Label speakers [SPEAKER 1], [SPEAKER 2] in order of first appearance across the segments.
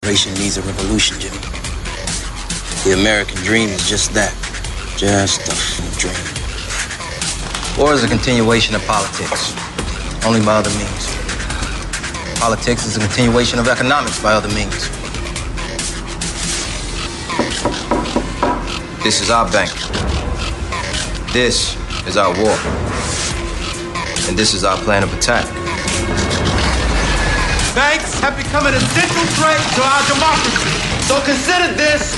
[SPEAKER 1] nation needs a revolution, Jimmy. The American dream is just that. Just a dream. War is a continuation of politics, only by other means. Politics is a continuation of economics by other means. This is our bank. This is our war. And this is our plan of attack.
[SPEAKER 2] Banks have become an essential threat to our democracy. So consider this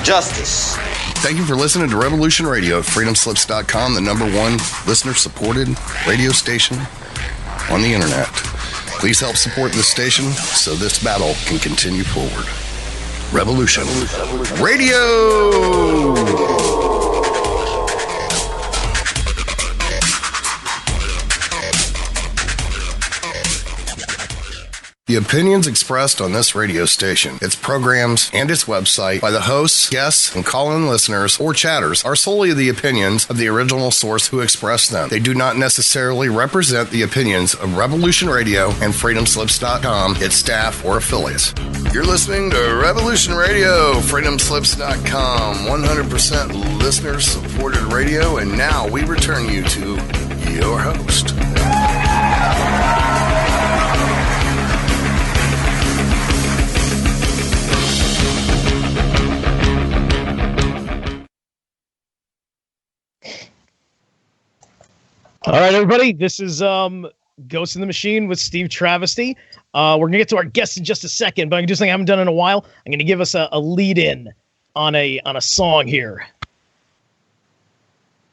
[SPEAKER 2] justice.
[SPEAKER 3] Thank you for listening to Revolution Radio, freedomslips.com, the #1 listener-supported radio station on the internet. Please help support this station so this battle can continue forward. Revolution Radio! The opinions expressed on this radio station, its programs, and its website by the hosts, guests, and call-in listeners or chatters are solely the opinions of the original source who expressed them. They do not necessarily represent the opinions of Revolution Radio and freedomslips.com, its staff, or affiliates. You're listening to Revolution Radio, freedomslips.com, 100% listener-supported radio, and now we return you to your host.
[SPEAKER 4] All right, everybody, this is Ghost in the Machine with Steve Travesty. We're going to get to our guests in just a second, but I'm going to do something I haven't done in a while. I'm going to give us a lead-in on a song here.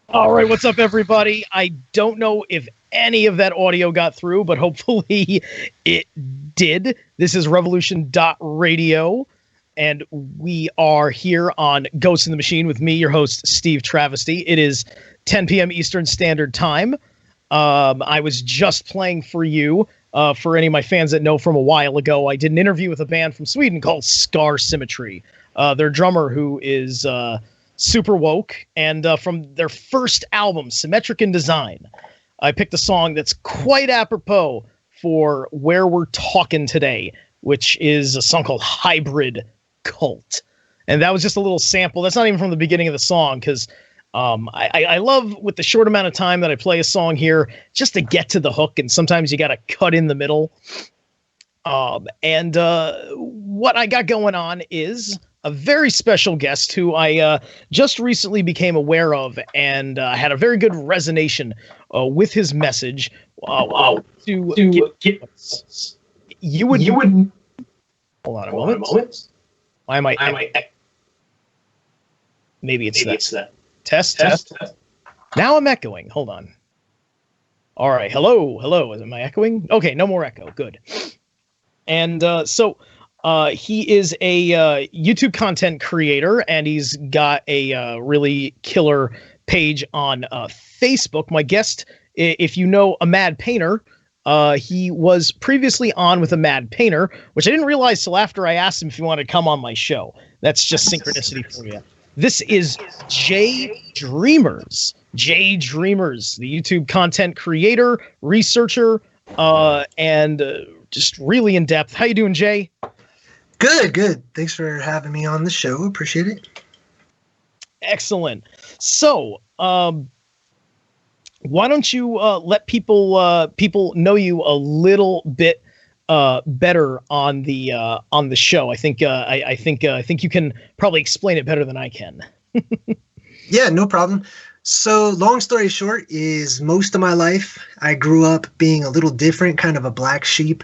[SPEAKER 4] All right, what's up, everybody? I don't know if any of that audio got through, but hopefully it did. This is Revolution.radio, and we are here on Ghost in the Machine with me, your host, Steve Travesty. It is 10 p.m. Eastern Standard Time. I was just playing for you, for any of my fans that know from a while ago, I did an interview with a band from Sweden called Scar Symmetry. Their drummer, who is super woke, and from their first album, Symmetric in Design, I picked a song that's quite apropos for where we're talking today, which is a song called Hybrid Cult. And that was just a little sample. That's not even from the beginning of the song, because I love, with the short amount of time that I play a song here, just to get to the hook, and sometimes you got to cut in the middle. And what I got going on is a very special guest who I just recently became aware of, and had a very good resonation with his message. You would hold on a moment. Why am I maybe it's that. Test. Now I'm echoing. Hold on. All right. Hello. Am I echoing? Okay. No more echo. Good. And so he is a YouTube content creator, and he's got a really killer page on Facebook. My guest, if you know a Mad Painter, he was previously on with a Mad Painter, which I didn't realize till after I asked him if he wanted to come on my show. That's just synchronicity for you. This is JayDreamerz. JayDreamerz, the YouTube content creator, researcher, and just really in depth. How you doing, Jay?
[SPEAKER 5] Good. Thanks for having me on the show. Appreciate it.
[SPEAKER 4] Excellent. So, why don't you let people know you a little bit better on the show? I think you can probably explain it better than I can.
[SPEAKER 5] Yeah, no problem. So long story short is most of my life, I grew up being a little different, kind of a black sheep.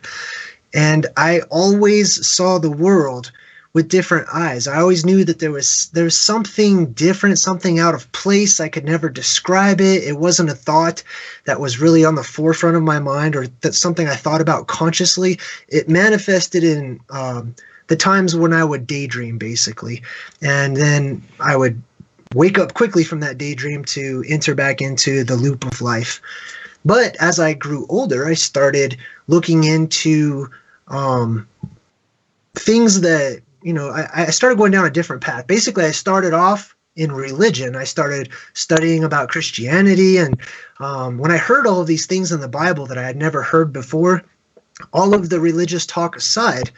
[SPEAKER 5] And I always saw the world with different eyes. I always knew that there was something different, something out of place. I could never describe it. It wasn't a thought that was really on the forefront of my mind, or that's something I thought about consciously. It manifested in the times when I would daydream, basically. And then I would wake up quickly from that daydream to enter back into the loop of life. But as I grew older, I started looking into things that, I started going down a different path. Basically, I started off in religion. I started studying about Christianity. And when I heard all of these things in the Bible that I had never heard before, all of the religious talk aside,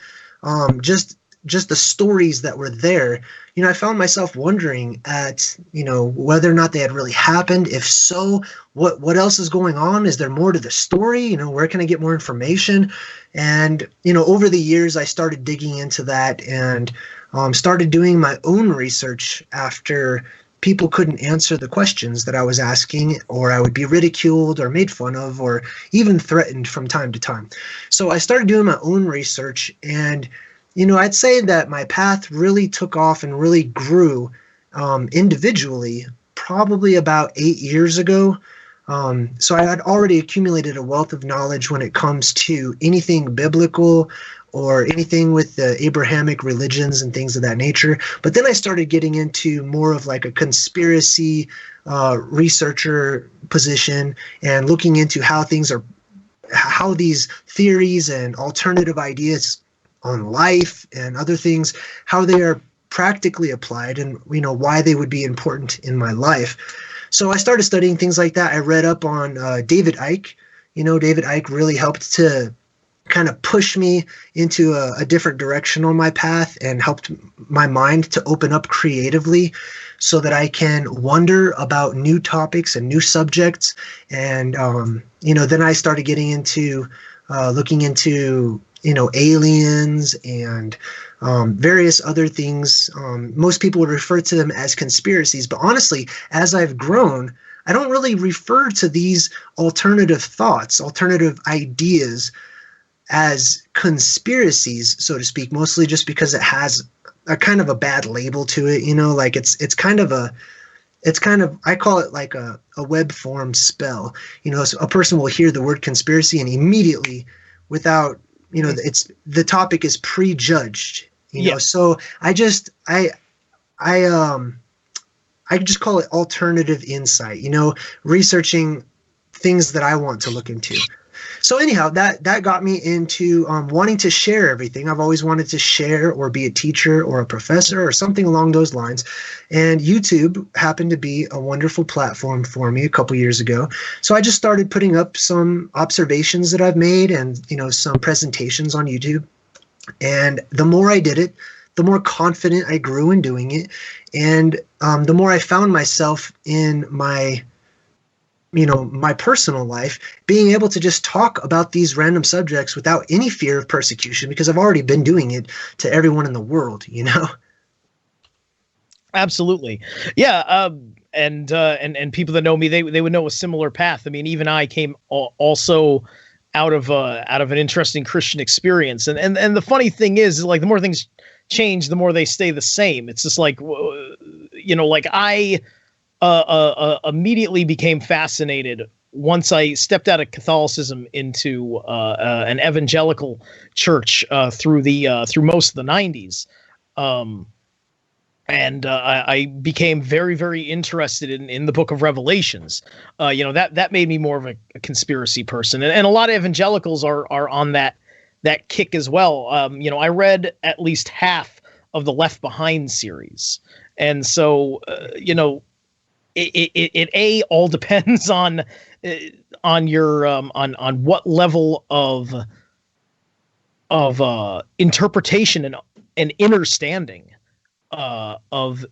[SPEAKER 5] just the stories that were there, I found myself wondering at, whether or not they had really happened. If so, what else is going on? Is there more to the story? Where can I get more information? And, over the years, I started digging into that and started doing my own research after people couldn't answer the questions that I was asking, or I would be ridiculed or made fun of or even threatened from time to time. So I started doing my own research, and I'd say that my path really took off and really grew individually probably about 8 years ago. So I had already accumulated a wealth of knowledge when it comes to anything biblical or anything with the Abrahamic religions and things of that nature. But then I started getting into more of like a conspiracy researcher position and looking into how these theories and alternative ideas on life and other things, how they are practically applied and, why they would be important in my life. So I started studying things like that. I read up on David Icke. David Icke really helped to kind of push me into a different direction on my path and helped my mind to open up creatively so that I can wonder about new topics and new subjects. And, then I started getting into looking into, aliens and various other things. Most people would refer to them as conspiracies, but honestly, as I've grown, I don't really refer to these alternative thoughts, alternative ideas as conspiracies, so to speak, mostly just because it has a kind of a bad label to it, like it's kind of I call it like a web form spell. So a person will hear the word conspiracy and immediately, without, it's the topic is prejudged, so I just call it alternative insight, researching things that I want to look into. So anyhow, that got me into wanting to share everything. I've always wanted to share or be a teacher or a professor or something along those lines. And YouTube happened to be a wonderful platform for me a couple years ago. So I just started putting up some observations that I've made and, some presentations on YouTube. And the more I did it, the more confident I grew in doing it. And the more I found myself in my personal life, being able to just talk about these random subjects without any fear of persecution, because I've already been doing it to everyone in the world,
[SPEAKER 4] Absolutely. Yeah. And people that know me, they would know a similar path. I mean, even I came also out of an interesting Christian experience. And the funny thing is like, the more things change, the more they stay the same. It's just like, like I immediately became fascinated once I stepped out of Catholicism into an evangelical church through most of the 90s. And I became very, very interested in the book of Revelations. That made me more of a conspiracy person. And a lot of evangelicals are on that kick as well. I read at least half of the Left Behind series. And so, it all depends on your on what level of interpretation and understanding of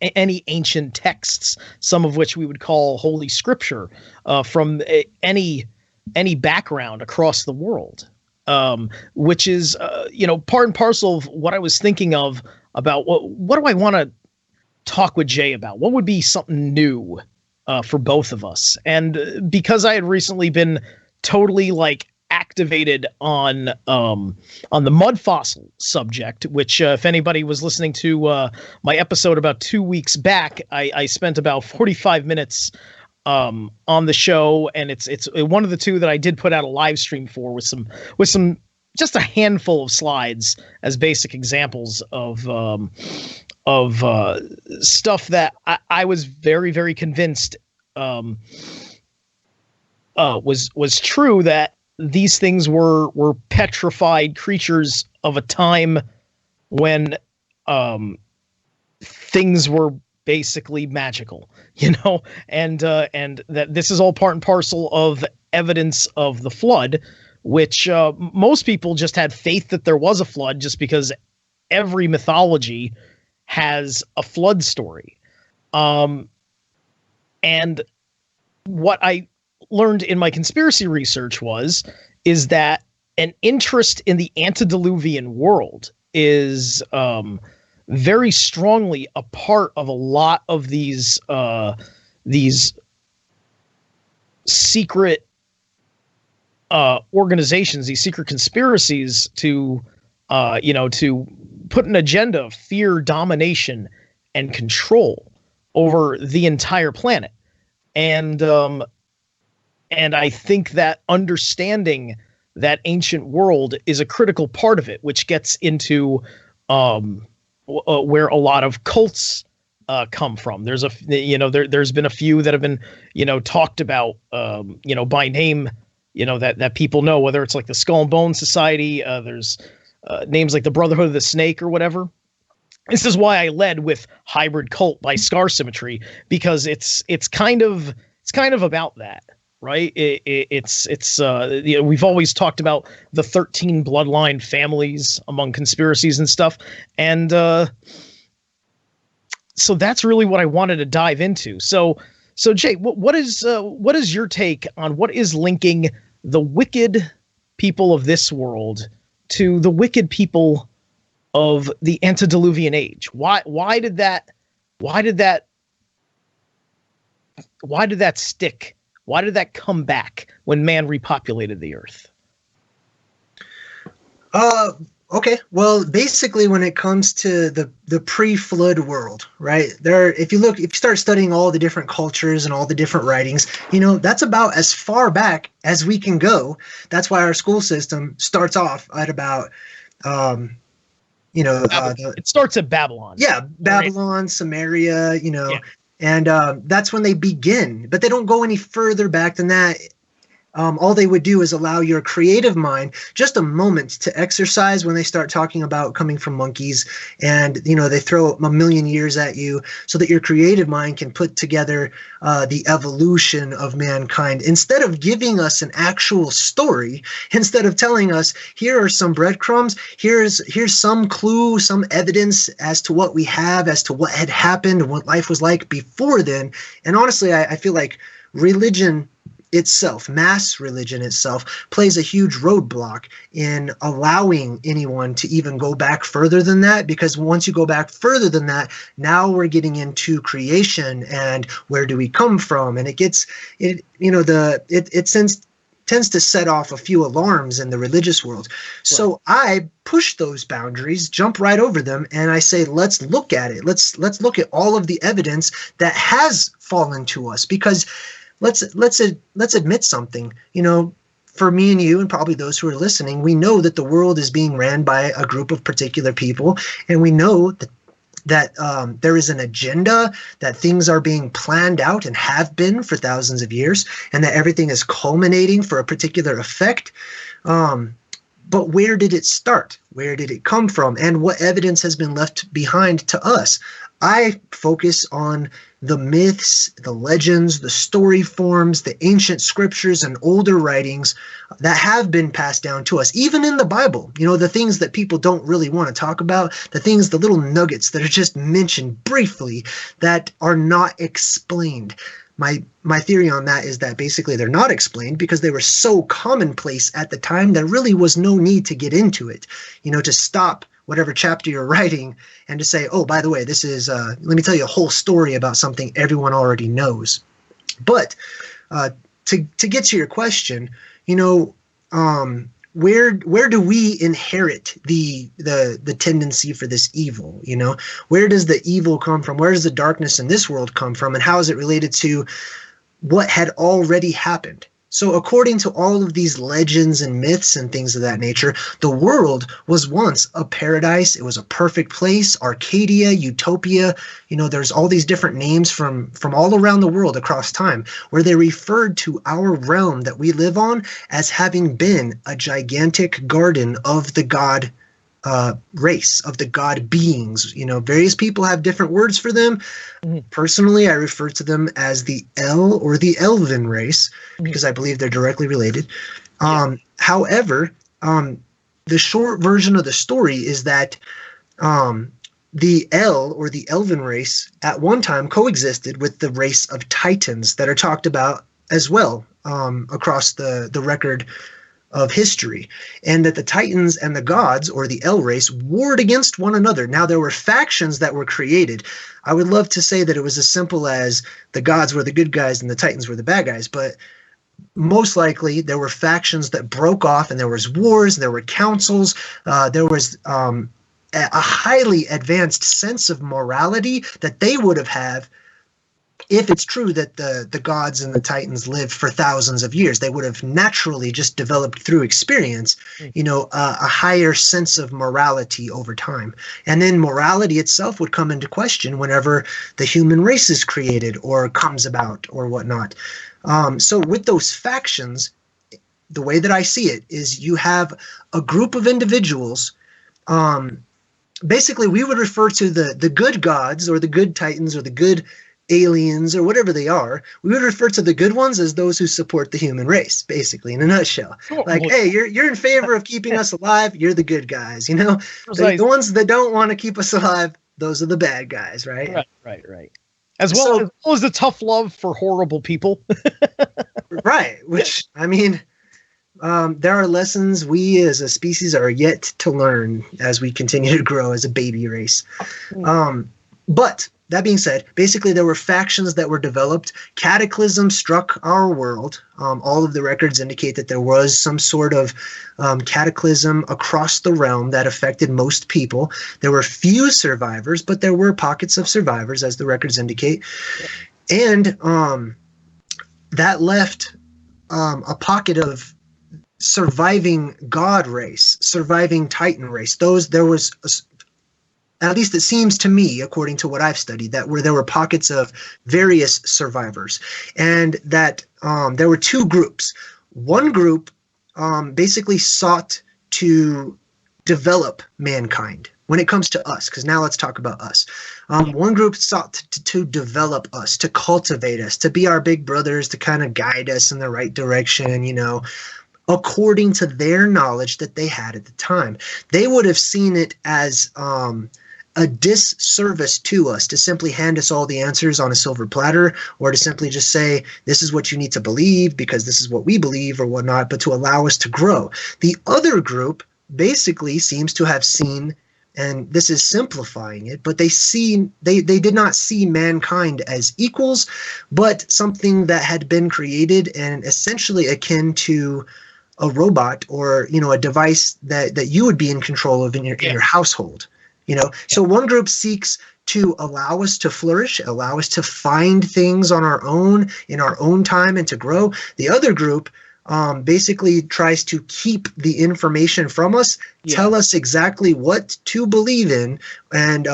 [SPEAKER 4] any ancient texts, some of which we would call Holy Scripture, from any background across the world, which is part and parcel of what I was thinking of about what do I want to talk with Jay about? What would be something new for both of us? And because I had recently been totally activated on the mud fossil subject, which if anybody was listening to my episode about 2 weeks back, I spent about 45 minutes on the show, and it's one of the two that I did put out a live stream for with some just a handful of slides as basic examples of stuff that I was very, very convinced was true, that these things were petrified creatures of a time when things were basically magical, and that this is all part and parcel of evidence of the flood, which most people just had faith that there was a flood just because every mythology has a flood story. And what I learned in my conspiracy research is that an interest in the antediluvian world is very strongly a part of a lot of these secret organizations, these secret conspiracies to put an agenda of fear, domination, and control over the entire planet. And I think that understanding that ancient world is a critical part of it, which gets into where a lot of cults come from. There's there's been a few that have been, talked about, by name, that people know, whether it's like the Skull and Bone Society, there's names like the Brotherhood of the Snake or whatever. This is why I led with Hybrid Cult by Scar Symmetry, because it's kind of about that, right? We've always talked about the 13 bloodline families among conspiracies and stuff, and so that's really what I wanted to dive into. So Jay, what is your take on what is linking the wicked people of this world to the wicked people of the antediluvian age? Why did that stick? Why did that come back when man repopulated the earth?
[SPEAKER 5] Okay. Well, basically, when it comes to the pre-flood world, right? If you start studying all the different cultures and all the different writings, that's about as far back as we can go. That's why our school system starts off at about,
[SPEAKER 4] it starts at Babylon.
[SPEAKER 5] Yeah, Babylon, right? Samaria, yeah. And that's when they begin, but they don't go any further back than that. All they would do is allow your creative mind just a moment to exercise when they start talking about coming from monkeys, and they throw a million years at you so that your creative mind can put together the evolution of mankind, instead of giving us an actual story, instead of telling us, here are some breadcrumbs, here's some clue, some evidence as to what we have, as to what had happened, what life was like before then. And honestly, I feel like religion itself, mass religion itself, plays a huge roadblock in allowing anyone to even go back further than that, because once you go back further than that, now we're getting into creation and where do we come from, and it tends to set off a few alarms in the religious world. Right. So I push those boundaries, jump right over them, and I say, let's look at it. Let's look at all of the evidence that has fallen to us, because let's admit something. For me and you, and probably those who are listening, we know that the world is being ran by a group of particular people, and we know that there is an agenda, that things are being planned out and have been for thousands of years, and that everything is culminating for a particular effect. But where did it start? Where did it come from? And what evidence has been left behind to us? I focus on the myths, the legends, the story forms, the ancient scriptures and older writings that have been passed down to us, even in the Bible. The things that people don't really want to talk about, the little nuggets that are just mentioned briefly that are not explained. My theory on that is that basically they're not explained because they were so commonplace at the time there really was no need to get into it, to stop whatever chapter you're writing and to say, oh, by the way, this is, let me tell you a whole story about something everyone already knows. But to get to your question, where do we inherit the tendency for this evil? Where does the evil come from? Where does the darkness in this world come from? And how is it related to what had already happened? So according to all of these legends and myths and things of that nature, the world was once a paradise. It was a perfect place, Arcadia, Utopia. There's all these different names from all around the world across time where they referred to our realm that we live on as having been a gigantic garden of the god race, of the god beings. Various people have different words for them. Mm-hmm. Personally, I refer to them as the El or the Elven race because I believe they're directly related. However, the short version of the story is that the El, or the Elven race, at one time coexisted with the race of Titans that are talked about as well across the record of history, and that the Titans and the gods, or the El race, warred against one another. Now, there were factions that were created. I would love to say that it was as simple as the gods were the good guys and the Titans were the bad guys, but most likely there were factions that broke off, and there was wars, there were councils, there was a highly advanced sense of morality that they would have had if it's true that the gods and the Titans lived for thousands of years. They would have naturally just developed through experience, a higher sense of morality over time. And then morality itself would come into question whenever the human race is created or comes about or whatnot. So with those factions, the way that I see it is you have a group of individuals. Basically, we would refer to the good gods or the good Titans or the good aliens or whatever they are. We would refer to the good ones as those who support the human race, basically, in a nutshell. Like, hey, you're in favor of keeping us alive, you're the good guys, The ones that don't want to keep us alive, those are the bad guys, right?
[SPEAKER 4] Right. As well as the tough love for horrible people.
[SPEAKER 5] Right, which, I mean, there are lessons we as a species are yet to learn as we continue to grow as a baby race. But that being said, basically there were factions that were developed. Cataclysm struck our world. All of the records indicate that there was some sort of cataclysm across the realm that affected most people. There were few survivors, but there were pockets of survivors, as the records indicate. And that left a pocket of surviving god race, surviving Titan race. There was, at least it seems to me, according to what I've studied, that there were pockets of various survivors, and that there were two groups. One group basically sought to develop mankind when it comes to us, because now let's talk about us. One group sought to develop us, to cultivate us, to be our big brothers, to kind of guide us in the right direction, according to their knowledge that they had at the time. They would have seen it as a disservice to us to simply hand us all the answers on a silver platter, or to simply just say, this is what you need to believe because this is what we believe or whatnot, but to allow us to grow. The other group basically seems to have seen, and this is simplifying it, but they did not see mankind as equals, but something that had been created and essentially akin to a robot or, a device that you would be in control of in your household. So one group seeks to allow us to flourish, allow us to find things on our own, in our own time, and to grow. The other group basically tries to keep the information from us, tell us exactly what to believe in, and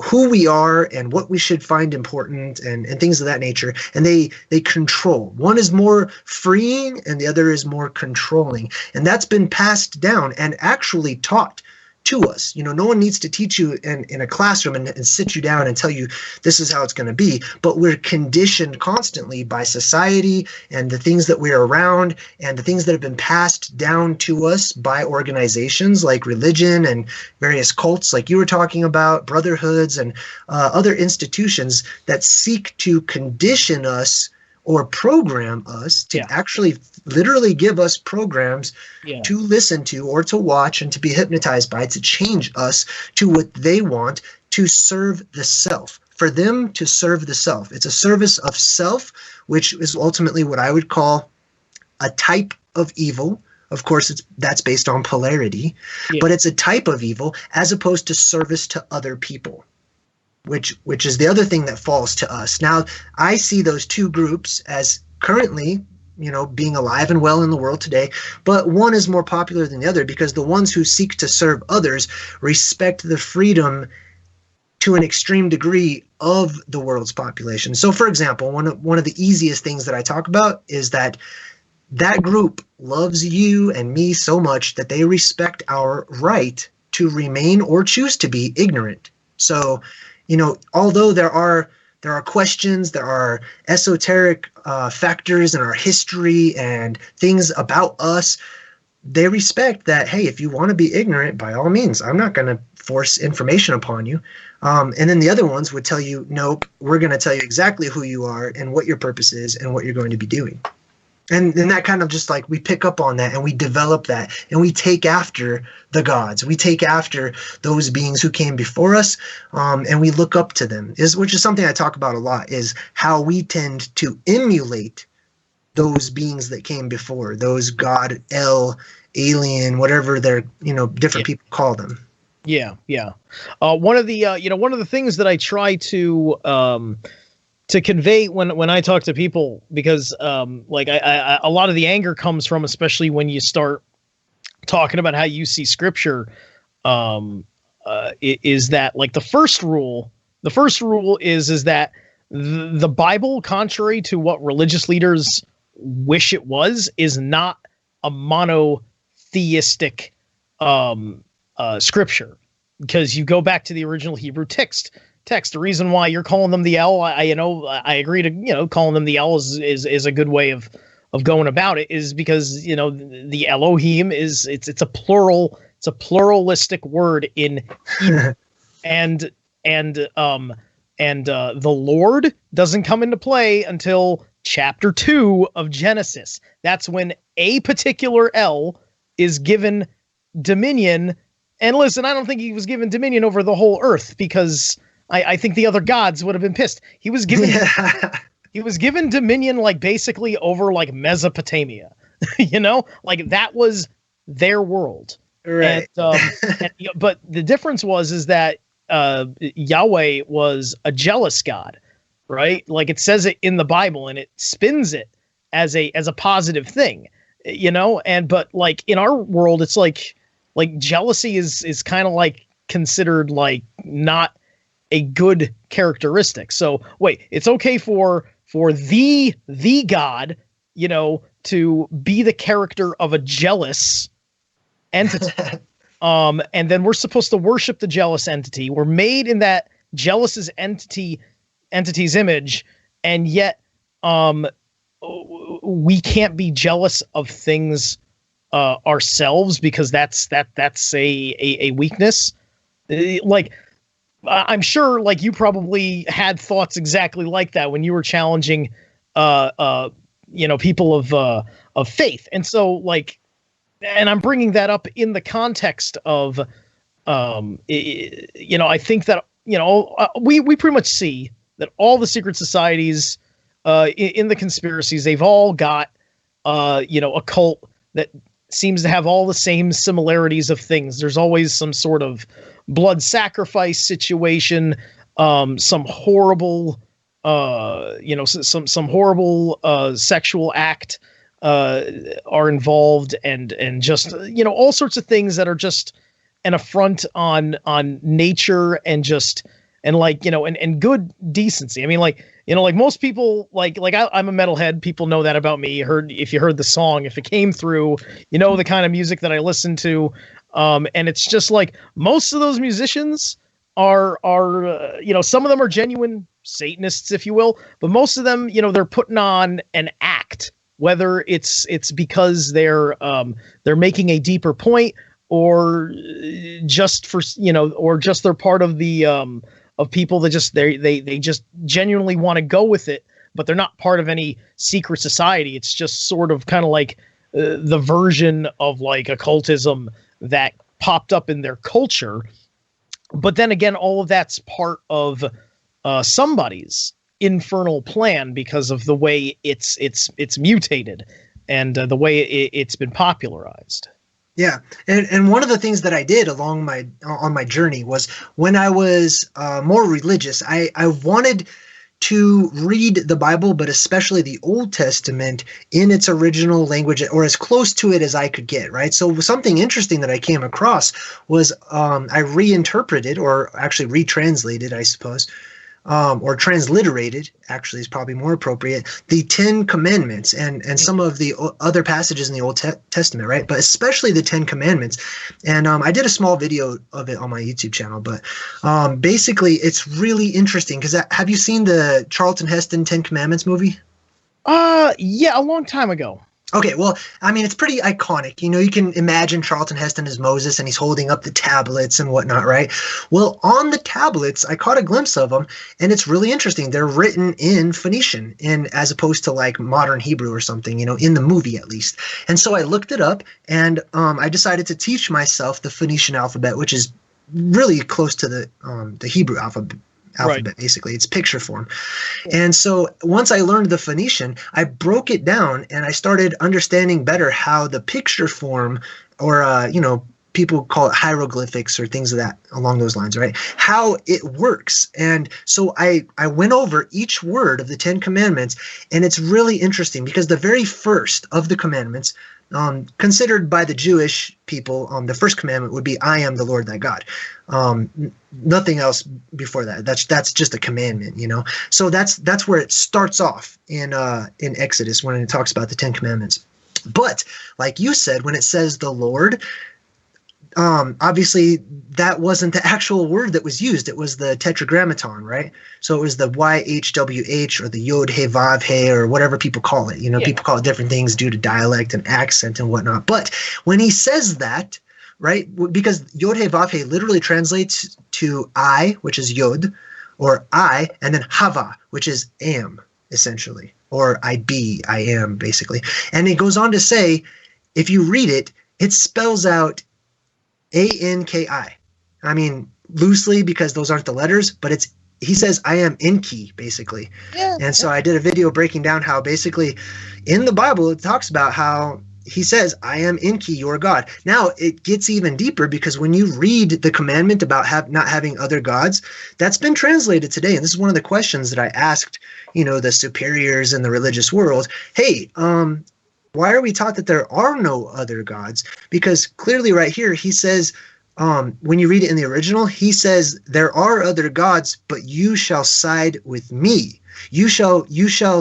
[SPEAKER 5] who we are and what we should find important and things of that nature. And they control. One is more freeing and the other is more controlling. And that's been passed down and actually taught to us. No one needs to teach you in a classroom and sit you down and tell you this is how it's going to be, but we're conditioned constantly by society and the things that we're around and the things that have been passed down to us by organizations like religion and various cults like you were talking about, brotherhoods and other institutions that seek to condition us or program us to actually literally give us programs to listen to or to watch and to be hypnotized by, to change us to what they want, to serve the self. For them to serve the self. It's a service of self, which is ultimately what I would call a type of evil. Of course, that's based on polarity, but it's a type of evil as opposed to service to other people. Which is the other thing that falls to us. Now, I see those two groups as currently, being alive and well in the world today, but one is more popular than the other because the ones who seek to serve others respect the freedom to an extreme degree of the world's population. So, for example, one of the easiest things that I talk about is that group loves you and me so much that they respect our right to remain or choose to be ignorant. So, although there are questions, there are esoteric factors in our history and things about us, they respect that, hey, if you want to be ignorant, by all means, I'm not going to force information upon you. And then the other ones would tell you, nope, we're going to tell you exactly who you are and what your purpose is and what you're going to be doing. And then that kind of just like we pick up on that and we develop that and we take after the gods. We take after those beings who came before us, and we look up to them, which is something I talk about a lot, is how we tend to emulate those beings that came before, those God, El, alien, whatever they're, different people call them.
[SPEAKER 4] Yeah. One of the things that I try to convey when I talk to people, because I a lot of the anger comes from, especially when you start talking about how you see scripture, is that like the first rule is that the Bible, contrary to what religious leaders wish it was, is not a monotheistic scripture, because you go back to the original Hebrew text. The reason why you're calling them the El, I agree to, calling them the El is a good way of going about it, is because, the Elohim it's a pluralistic word in Hebrew. and the Lord doesn't come into play until chapter 2 of Genesis. That's when a particular El is given dominion. And listen, I don't think he was given dominion over the whole earth, because I think the other gods would have been pissed. He was given he was given dominion like basically over like Mesopotamia. Like that was their world.
[SPEAKER 5] Right.
[SPEAKER 4] But the difference is that Yahweh was a jealous God, right? Like it says it in the Bible and it spins it as a positive thing, but like in our world, it's like jealousy is kind of like considered like not a good characteristic. So wait, it's okay for the God, to be the character of a jealous entity. And then we're supposed to worship the jealous entity. We're made in that jealous entity's image, and yet we can't be jealous of things ourselves, because that's a weakness. Like I'm sure like you probably had thoughts exactly like that when you were challenging people of faith. And so like, and I'm bringing that up in the context of I think that we pretty much see that all the secret societies in the conspiracies, they've all got a cult that seems to have all the same similarities of things. There's always some sort of blood sacrifice situation, some horrible some horrible sexual act are involved, and just all sorts of things that are just an affront on nature and good decency. I mean, like most people, I'm a metalhead. People know that about me. If you heard the song, if it came through, the kind of music that I listen to. And it's just like most of those musicians are some of them are genuine Satanists, if you will, but most of them, they're putting on an act, whether it's because they're making a deeper point, or just for, or just they're part of the, of people that just, they just genuinely want to go with it, but they're not part of any secret society. It's just sort of kind of like the version of like occultism that popped up in their culture. But then again, all of that's part of somebody's infernal plan, because of the way it's mutated and the way it's been popularized.
[SPEAKER 5] Yeah, and one of the things that I did on my journey was, when I was more religious, I wanted to read the Bible, but especially the Old Testament, in its original language, or as close to it as I could get, right? So something interesting that I came across was I reinterpreted, or actually retranslated, I suppose, or transliterated, actually is probably more appropriate, the 10 Commandments and some of the other passages in the Old Testament, right? But especially the 10 Commandments. And I did a small video of it on my YouTube channel, but basically it's really interesting, because have you seen the Charlton Heston 10 Commandments movie?
[SPEAKER 4] Yeah, a long time ago.
[SPEAKER 5] Okay, well, I mean, it's pretty iconic. You know, you can imagine Charlton Heston as Moses and he's holding up the tablets and whatnot, right? Well, on the tablets, I caught a glimpse of them, and it's really interesting. They're written in Phoenician, as opposed to like modern Hebrew or something, you know, in the movie at least. And so I looked it up, and I decided to teach myself the Phoenician alphabet, which is really close to the Hebrew alphabet.
[SPEAKER 4] Right.
[SPEAKER 5] Basically, it's picture form. And so once I learned the Phoenician, I broke it down and I started understanding better how the picture form, or you know, people call it hieroglyphics or things of that along those lines, right? How it works. And so I went over each word of the 10 commandments, and it's really interesting because the very first of the commandments, considered by the Jewish people, the first commandment would be, I am the Lord thy God. Nothing else before that. That's just a commandment, you know? So that's where it starts off in Exodus when it talks about the 10 commandments. But like you said, when it says the Lord, obviously that wasn't the actual word that was used. It was the tetragrammaton, right? So it was the YHWH or the Yod He Vav He or whatever people call it. You know, people call it different things due to dialect and accent and whatnot. But when he says that, right, because Yod He Vav He literally translates to I, which is Yod, or I, and then Hava, which is am, essentially, or I be, I am, basically. And it goes on to say, if you read it, it spells out Anki. I mean, loosely because those aren't the letters, but he says I am Enki, basically. Yeah, and so I did a video breaking down how basically in the Bible it talks about how he says, I am Enki, your God. Now it gets even deeper because when you read the commandment about not having other gods, that's been translated today. And this is one of the questions that I asked, you know, the superiors in the religious world. Hey, why are we taught that there are no other gods? Because clearly right here, he says, when you read it in the original, he says, there are other gods, but you shall side with me. You shall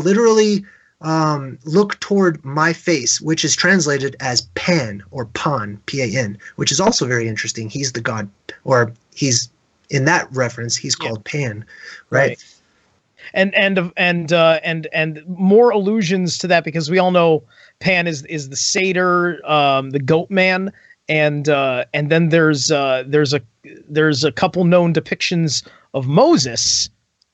[SPEAKER 5] literally look toward my face, which is translated as Pan or Pan, Pan, which is also very interesting. He's the god, or he's in that reference, he's called Pan, right?
[SPEAKER 4] And more allusions to that, because we all know Pan is the satyr, the goat man, and then there's a couple known depictions of Moses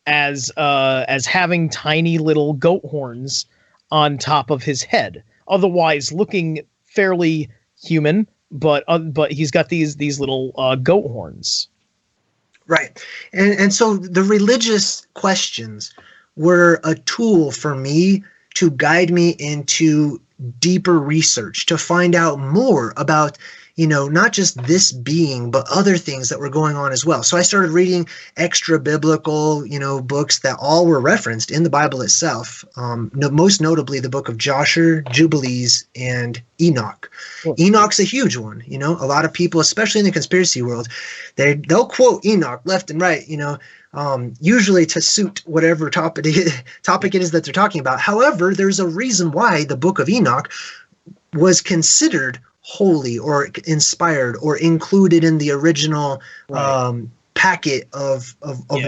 [SPEAKER 4] as having tiny little goat horns on top of his head, otherwise looking fairly human, but he's got these little goat horns.
[SPEAKER 5] Right. And so the religious questions were a tool for me to guide me into deeper research, to find out more about, you know, not just this being, but other things that were going on as well. So I started reading extra biblical, you know, books that all were referenced in the Bible itself. Most notably the book of Joshua, Jubilees, and Enoch. Cool. Enoch's a huge one. You know, a lot of people, especially in the conspiracy world, they'll quote Enoch left and right, you know, usually to suit whatever topic it is that they're talking about. However, there's a reason why the book of Enoch was considered holy or inspired or included in the original packet of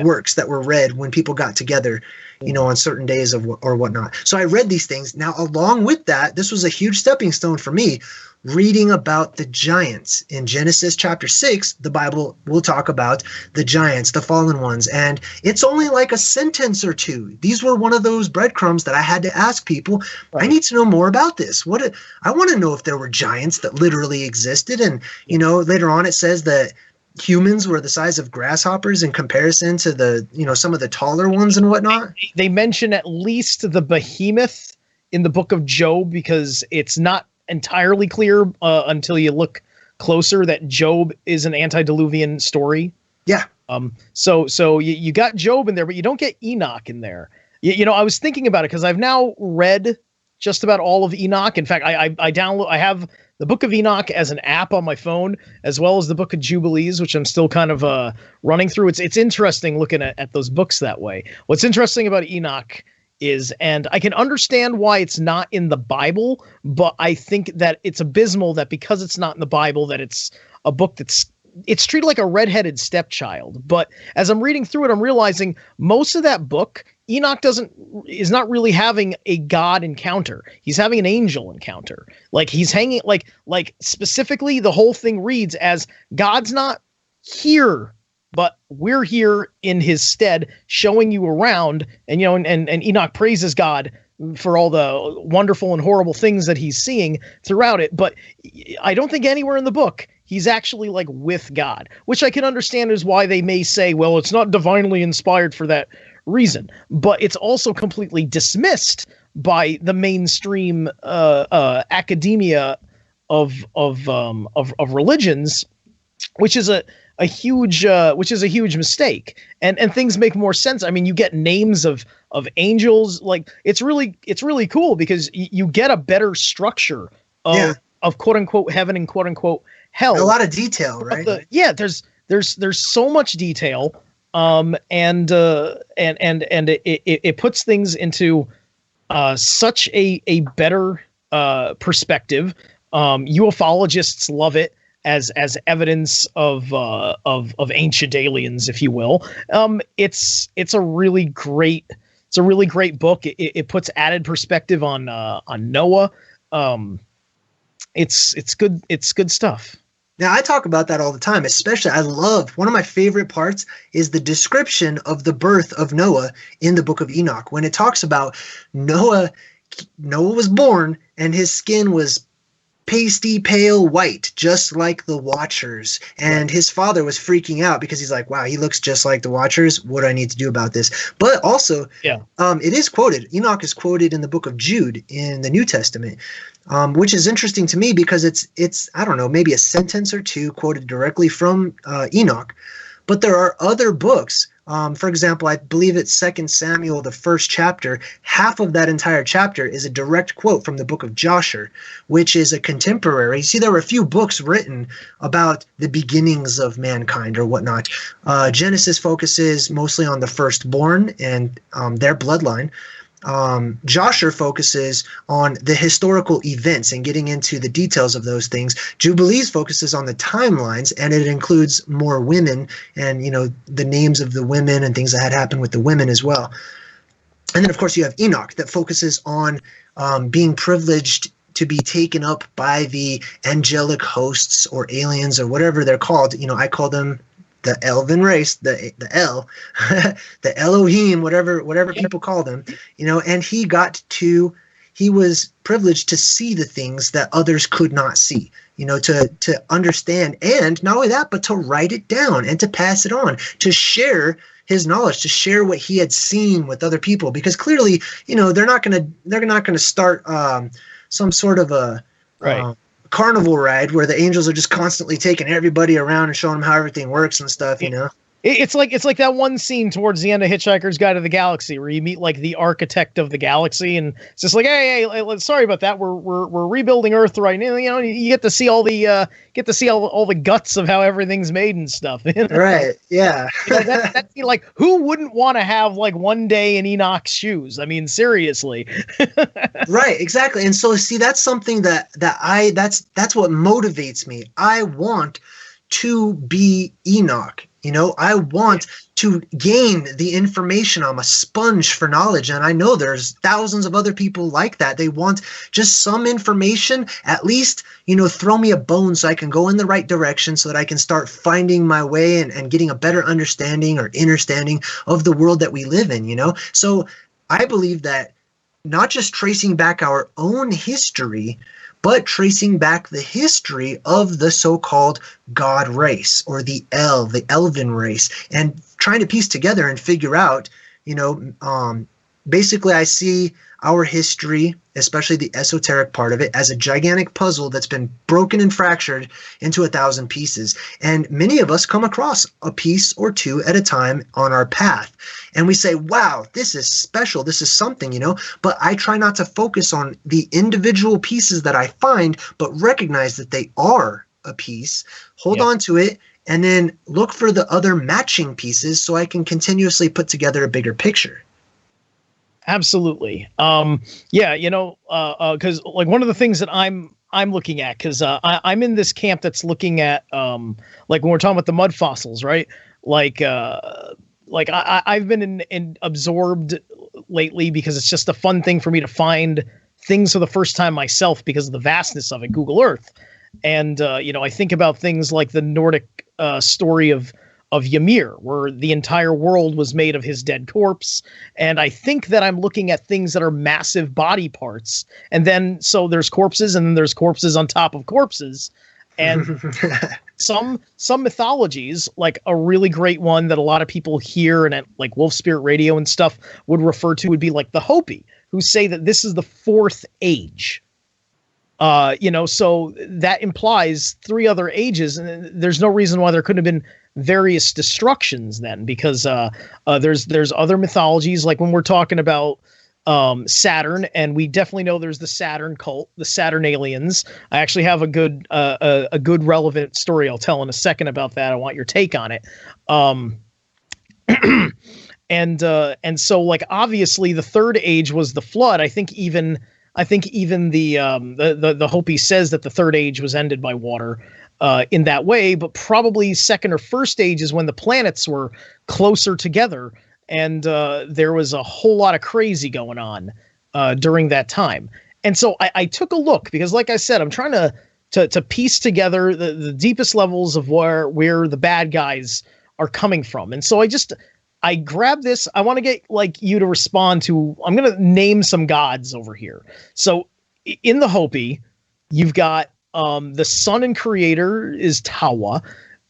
[SPEAKER 5] works that were read when people got together, you know, on certain days or whatnot. So I read these things. Now, along with that, this was a huge stepping stone for me, reading about the giants. In Genesis chapter 6, the Bible will talk about the giants, the fallen ones, and it's only like a sentence or two. These were one of those breadcrumbs that I had to ask people, I need to know more about this. I want to know if there were giants that literally existed. And, you know, later on it says that humans were the size of grasshoppers in comparison to the, you know, some of the taller ones and whatnot.
[SPEAKER 4] They mention at least the behemoth in the book of Job, because it's not entirely clear until you look closer that Job is an antediluvian story.
[SPEAKER 5] Yeah.
[SPEAKER 4] So you got Job in there, but you don't get Enoch in there. You know, I was thinking about it because I've now read just about all of Enoch. In fact, I have the Book of Enoch as an app on my phone, as well as the Book of Jubilees, which I'm still kind of running through. It's interesting looking at those books that way. What's interesting about Enoch is, and I can understand why it's not in the Bible, but I think that it's abysmal that because it's not in the Bible, that it's a book that's it's treated like a redheaded stepchild. But as I'm reading through it, I'm realizing most of that book, Enoch is not really having a God encounter. He's having an angel encounter. Like he's hanging, like specifically the whole thing reads as God's not here, but we're here in his stead, showing you around. And, you know, and Enoch praises God for all the wonderful and horrible things that he's seeing throughout it. But I don't think anywhere in the book he's actually like with God, which I can understand is why they may say, well, it's not divinely inspired for that reason, but it's also completely dismissed by the mainstream academia of religions, which is a huge mistake. And things make more sense. I mean, you get names of angels. Like it's really cool because you get a better structure of quote unquote heaven and quote unquote hell. A
[SPEAKER 5] lot of detail, right?
[SPEAKER 4] There's so much detail. And it puts things into such a better perspective. Ufologists love it as evidence of ancient aliens, if you will. It's a really great book. It puts added perspective on Noah. It's good stuff.
[SPEAKER 5] Now, I talk about that all the time, especially one of my favorite parts is the description of the birth of Noah in the book of Enoch. When it talks about Noah was born and his skin was pasty pale white, just like the Watchers. And his father was freaking out because he's like, wow, he looks just like the Watchers. What do I need to do about this? But also, it is quoted. Enoch is quoted in the book of Jude in the New Testament, which is interesting to me because it's I don't know, maybe a sentence or two quoted directly from Enoch. But there are other books. For example, I believe it's 2 Samuel, the first chapter. Half of that entire chapter is a direct quote from the book of Joshua, which is a contemporary. See, there were a few books written about the beginnings of mankind or whatnot. Genesis focuses mostly on the firstborn and their bloodline. Joshua focuses on the historical events and getting into the details of those things. Jubilees focuses on the timelines, and it includes more women and, you know, the names of the women and things that had happened with the women as well. And then, of course, you have Enoch that focuses on being privileged to be taken up by the angelic hosts or aliens or whatever they're called. You know, I call them the elven race, the Elohim, whatever people call them, you know, and he was privileged to see the things that others could not see, you know, to understand, and not only that, but to write it down and to pass it on, to share his knowledge, to share what he had seen with other people, because clearly, you know, they're not going to start some sort of a carnival ride where the angels are just constantly taking everybody around and showing them how everything works and stuff, you know.
[SPEAKER 4] It's like that one scene towards the end of Hitchhiker's Guide to the Galaxy where you meet like the architect of the galaxy, and it's just like, hey, sorry about that. We're rebuilding Earth right now. You know, you get to see all the guts of how everything's made and stuff. You know?
[SPEAKER 5] Right? Yeah.
[SPEAKER 4] You know, that's like, who wouldn't want to have like one day in Enoch's shoes? I mean, seriously.
[SPEAKER 5] Right. Exactly. And so, see, that's something that's what motivates me. I want to be Enoch. You know, I want to gain the information. I'm a sponge for knowledge, and I know there's thousands of other people like that. They want just some information, at least, you know, throw me a bone so I can go in the right direction so that I can start finding my way and getting a better understanding or understanding of the world that we live in, you know? So I believe that not just tracing back our own history, but tracing back the history of the so-called God race or the elven race, and trying to piece together and figure out, you know, basically I see our history, especially the esoteric part of it, as a gigantic puzzle that's been broken and fractured into 1,000 pieces. And many of us come across a piece or two at a time on our path. And we say, wow, this is special. This is something, you know. But I try not to focus on the individual pieces that I find, but recognize that they are a piece, hold on to it, and then look for the other matching pieces so I can continuously put together a bigger picture.
[SPEAKER 4] Absolutely. Yeah, you know, because like one of the things that I'm I'm looking at, because I'm in this camp that's looking at like when we're talking about the mud fossils, right? Like I've been in absorbed lately because it's just a fun thing for me to find things for the first time myself because of the vastness of it, Google Earth. And I think about things like the Nordic story of Ymir, where the entire world was made of his dead corpse. And I think that I'm looking at things that are massive body parts. And then, so there's corpses, and then there's corpses on top of corpses. And some mythologies, like a really great one that a lot of people hear and at like Wolf Spirit Radio and stuff would refer to, would be like the Hopi, who say that this is the fourth age. So that implies 3 other ages, and there's no reason why there couldn't have been various destructions then, because there's other mythologies, like when we're talking about Saturn, and we definitely know there's the Saturn cult, the Saturn aliens. I actually have a good relevant story I'll tell in a second about that. I want your take on it. And so, like, obviously the third age was the flood. I think even the Hopi says that the third age was ended by water in that way, but probably second or first age is when the planets were closer together, and there was a whole lot of crazy going on during that time. And so I took a look, because like I said, I'm trying to piece together the deepest levels of where the bad guys are coming from. And so I grabbed this. I want to get like you to respond to, I'm going to name some gods over here. So in the Hopi, you've got the son and creator is Tawa.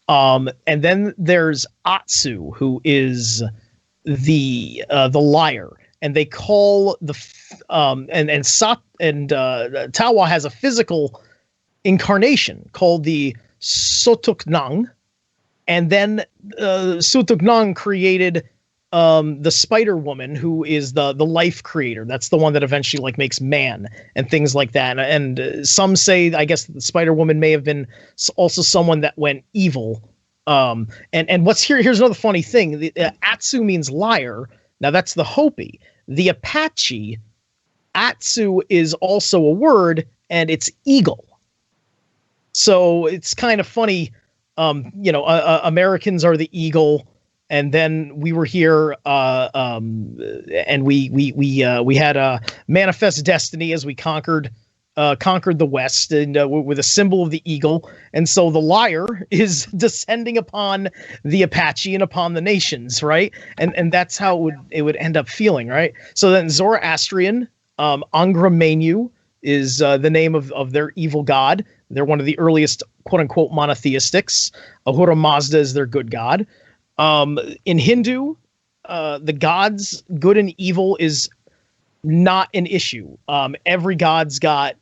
[SPEAKER 4] And then there's Atsu, who is the liar. And they call Tawa has a physical incarnation called the Sotuknang. And then Sutuknang created the Spider Woman, who is the life creator. That's the one that eventually like makes man and things like that. And some say, I guess, the Spider Woman may have been also someone that went evil. And what's here's another funny thing. The Atsu means liar. Now that's the Hopi. The Apache, Atsu is also a word, and it's eagle. So it's kind of funny. Americans are the eagle, and then we were here, and we had a manifest destiny as we conquered the West, and with a symbol of the eagle. And so the liar is descending upon the Apache and upon the nations, right? And that's how it would end up feeling, right? So then Zoroastrian, Angra Mainyu is the name of their evil god. They're one of the earliest quote-unquote monotheistics. Ahura Mazda is their good god. In Hindu, the gods, good and evil, is not an issue. Every god's got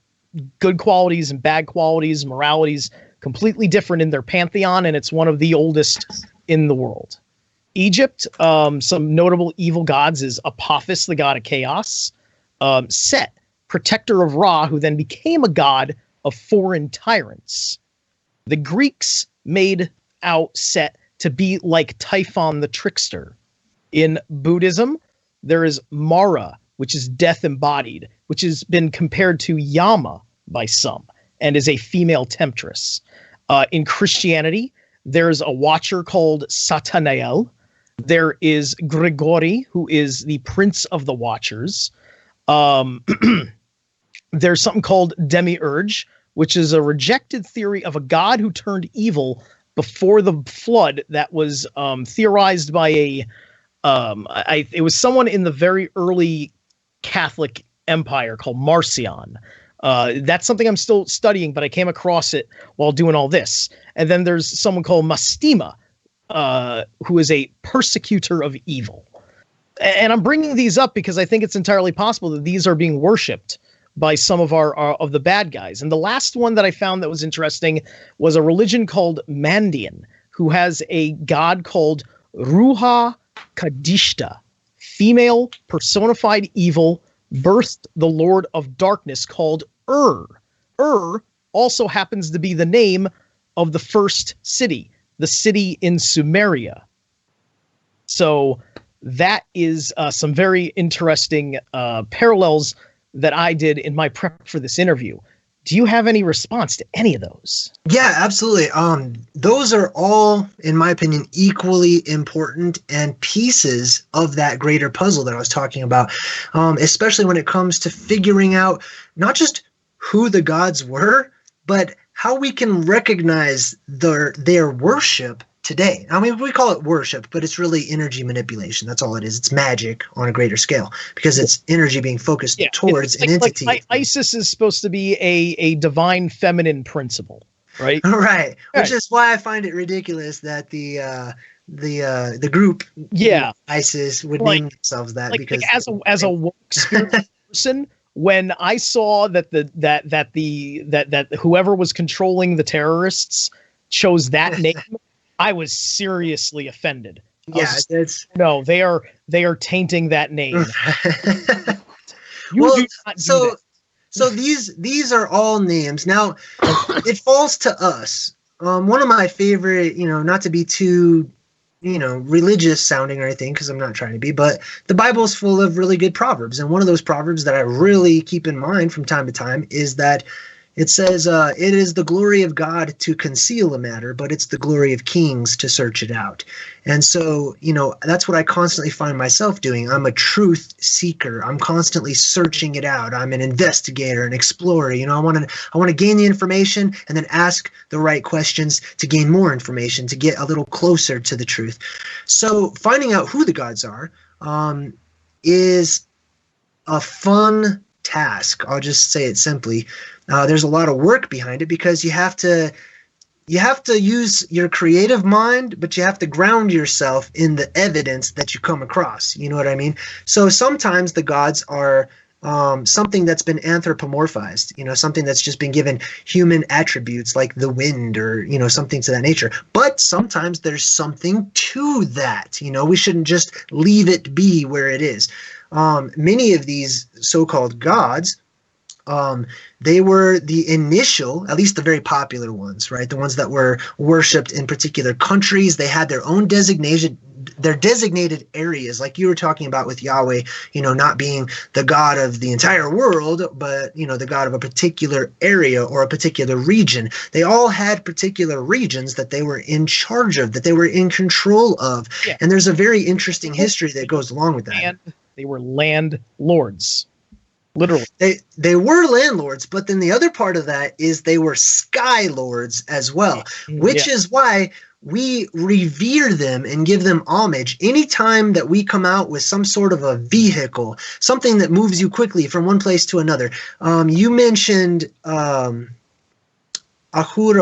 [SPEAKER 4] good qualities and bad qualities, moralities, completely different in their pantheon, and it's one of the oldest in the world. Egypt, some notable evil gods is Apophis, the god of chaos. Set, protector of Ra, who then became a god of foreign tyrants. The Greeks made out Set to be like Typhon the trickster. In Buddhism, there is Mara, which is death embodied, which has been compared to Yama by some, and is a female temptress. In Christianity, there's a watcher called Satanael. There is Grigori, who is the prince of the watchers. There's something called Demiurge, which is a rejected theory of a god who turned evil before the flood that was theorized by it was someone in the very early Catholic Empire called Marcion. That's something I'm still studying, but I came across it while doing all this. And then there's someone called Mastema, who is a persecutor of evil. And I'm bringing these up because I think it's entirely possible that these are being worshipped by some of our of the bad guys. And the last one that I found that was interesting was a religion called Mandian, who has a god called Ruha Kadishta, female personified evil, birthed the Lord of Darkness called Ur also happens to be the name of the first city, the city in Sumeria. So that is some very interesting parallels that I did in my prep for this interview. Do you have any response to any of those?
[SPEAKER 5] Yeah, absolutely. Those are all, in my opinion, equally important and pieces of that greater puzzle that I was talking about, especially when it comes to figuring out not just who the gods were, but how we can recognize their worship today. I mean, we call it worship, but it's really energy manipulation. That's all it is. It's magic on a greater scale because it's energy being focused towards an entity.
[SPEAKER 4] Like Isis is supposed to be a divine feminine principle, right?
[SPEAKER 5] Right. Which is why I find it ridiculous that the group ISIS would name themselves that, because
[SPEAKER 4] as a woke spiritual person, when I saw that whoever was controlling the terrorists chose that name, I was seriously offended. They are tainting that name.
[SPEAKER 5] So these are all names. Now, it falls to us. One of my favorite, not to be too, religious sounding or anything, because I'm not trying to be, but the Bible is full of really good proverbs. And one of those proverbs that I really keep in mind from time to time is that it says, it is the glory of God to conceal a matter, but it's the glory of kings to search it out. And so, that's what I constantly find myself doing. I'm a truth seeker. I'm constantly searching it out. I'm an investigator, an explorer. I want to gain the information and then ask the right questions to gain more information, to get a little closer to the truth. So finding out who the gods are is a fun task. I'll just say it simply. There's a lot of work behind it because you have to use your creative mind, but you have to ground yourself in the evidence that you come across. You know what I mean? So sometimes the gods are something that's been anthropomorphized, something that's just been given human attributes like the wind or, something to that nature. But sometimes there's something to that. We shouldn't just leave it be where it is. Many of these so-called gods, they were the initial, at least the very popular ones, right? The ones that were worshipped in particular countries. They had their own designated areas, like you were talking about with Yahweh, not being the God of the entire world, but, the God of a particular area or a particular region. They all had particular regions that they were in charge of, that they were in control of. Yeah. And there's a very interesting history that goes along with that.
[SPEAKER 4] And they were landlords. Literally.
[SPEAKER 5] They were landlords, but then the other part of that is they were sky lords as well, which is why we revere them and give them homage anytime that we come out with some sort of a vehicle, something that moves you quickly from one place to another. You mentioned Ahura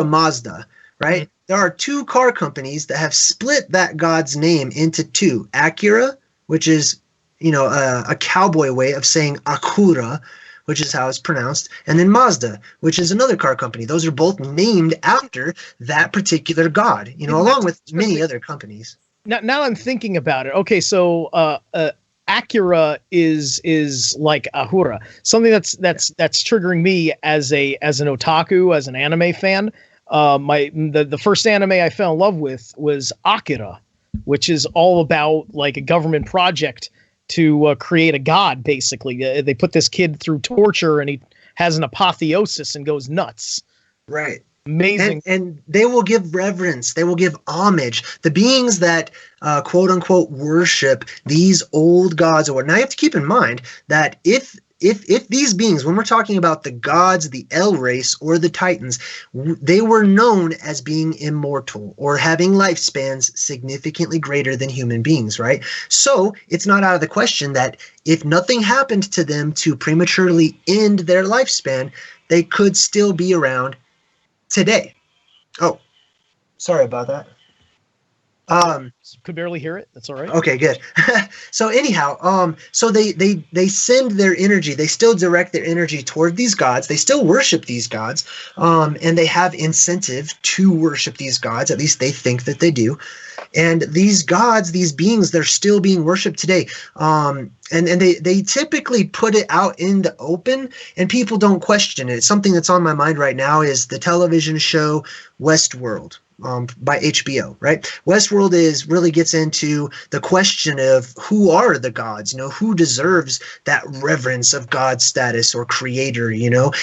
[SPEAKER 5] Mazda, right? Mm-hmm. There are two car companies that have split that god's name into two. Acura, which is a cowboy way of saying Ahura, which is how it's pronounced, and then Mazda, which is another car company. Those are both named after that particular god, along with many other companies.
[SPEAKER 4] Now I'm thinking about it. Okay, so Acura is like Ahura, something that's triggering me as an otaku, as an anime fan. The first anime I fell in love with was Akira, which is all about like a government project to create a god, basically. They put this kid through torture and he has an apotheosis and goes nuts.
[SPEAKER 5] Right.
[SPEAKER 4] Amazing.
[SPEAKER 5] And they will give reverence. They will give homage. The beings that, quote unquote, worship these old gods. Now you have to keep in mind that if these beings, when we're talking about the gods, the El race, or the Titans, they were known as being immortal or having lifespans significantly greater than human beings, right? So it's not out of the question that if nothing happened to them to prematurely end their lifespan, they could still be around today. Oh, sorry about that.
[SPEAKER 4] Could barely hear it. That's all right.
[SPEAKER 5] Okay, good. So anyhow, so they send their energy. They still direct their energy toward these gods. They still worship these gods, and they have incentive to worship these gods. At least they think that they do. And these gods, these beings, they're still being worshipped today. And they typically put it out in the open, and people don't question it. Something that's on my mind right now is the television show Westworld. by HBO, right? Westworld really gets into the question of who are the gods, who deserves that reverence of God status or creator,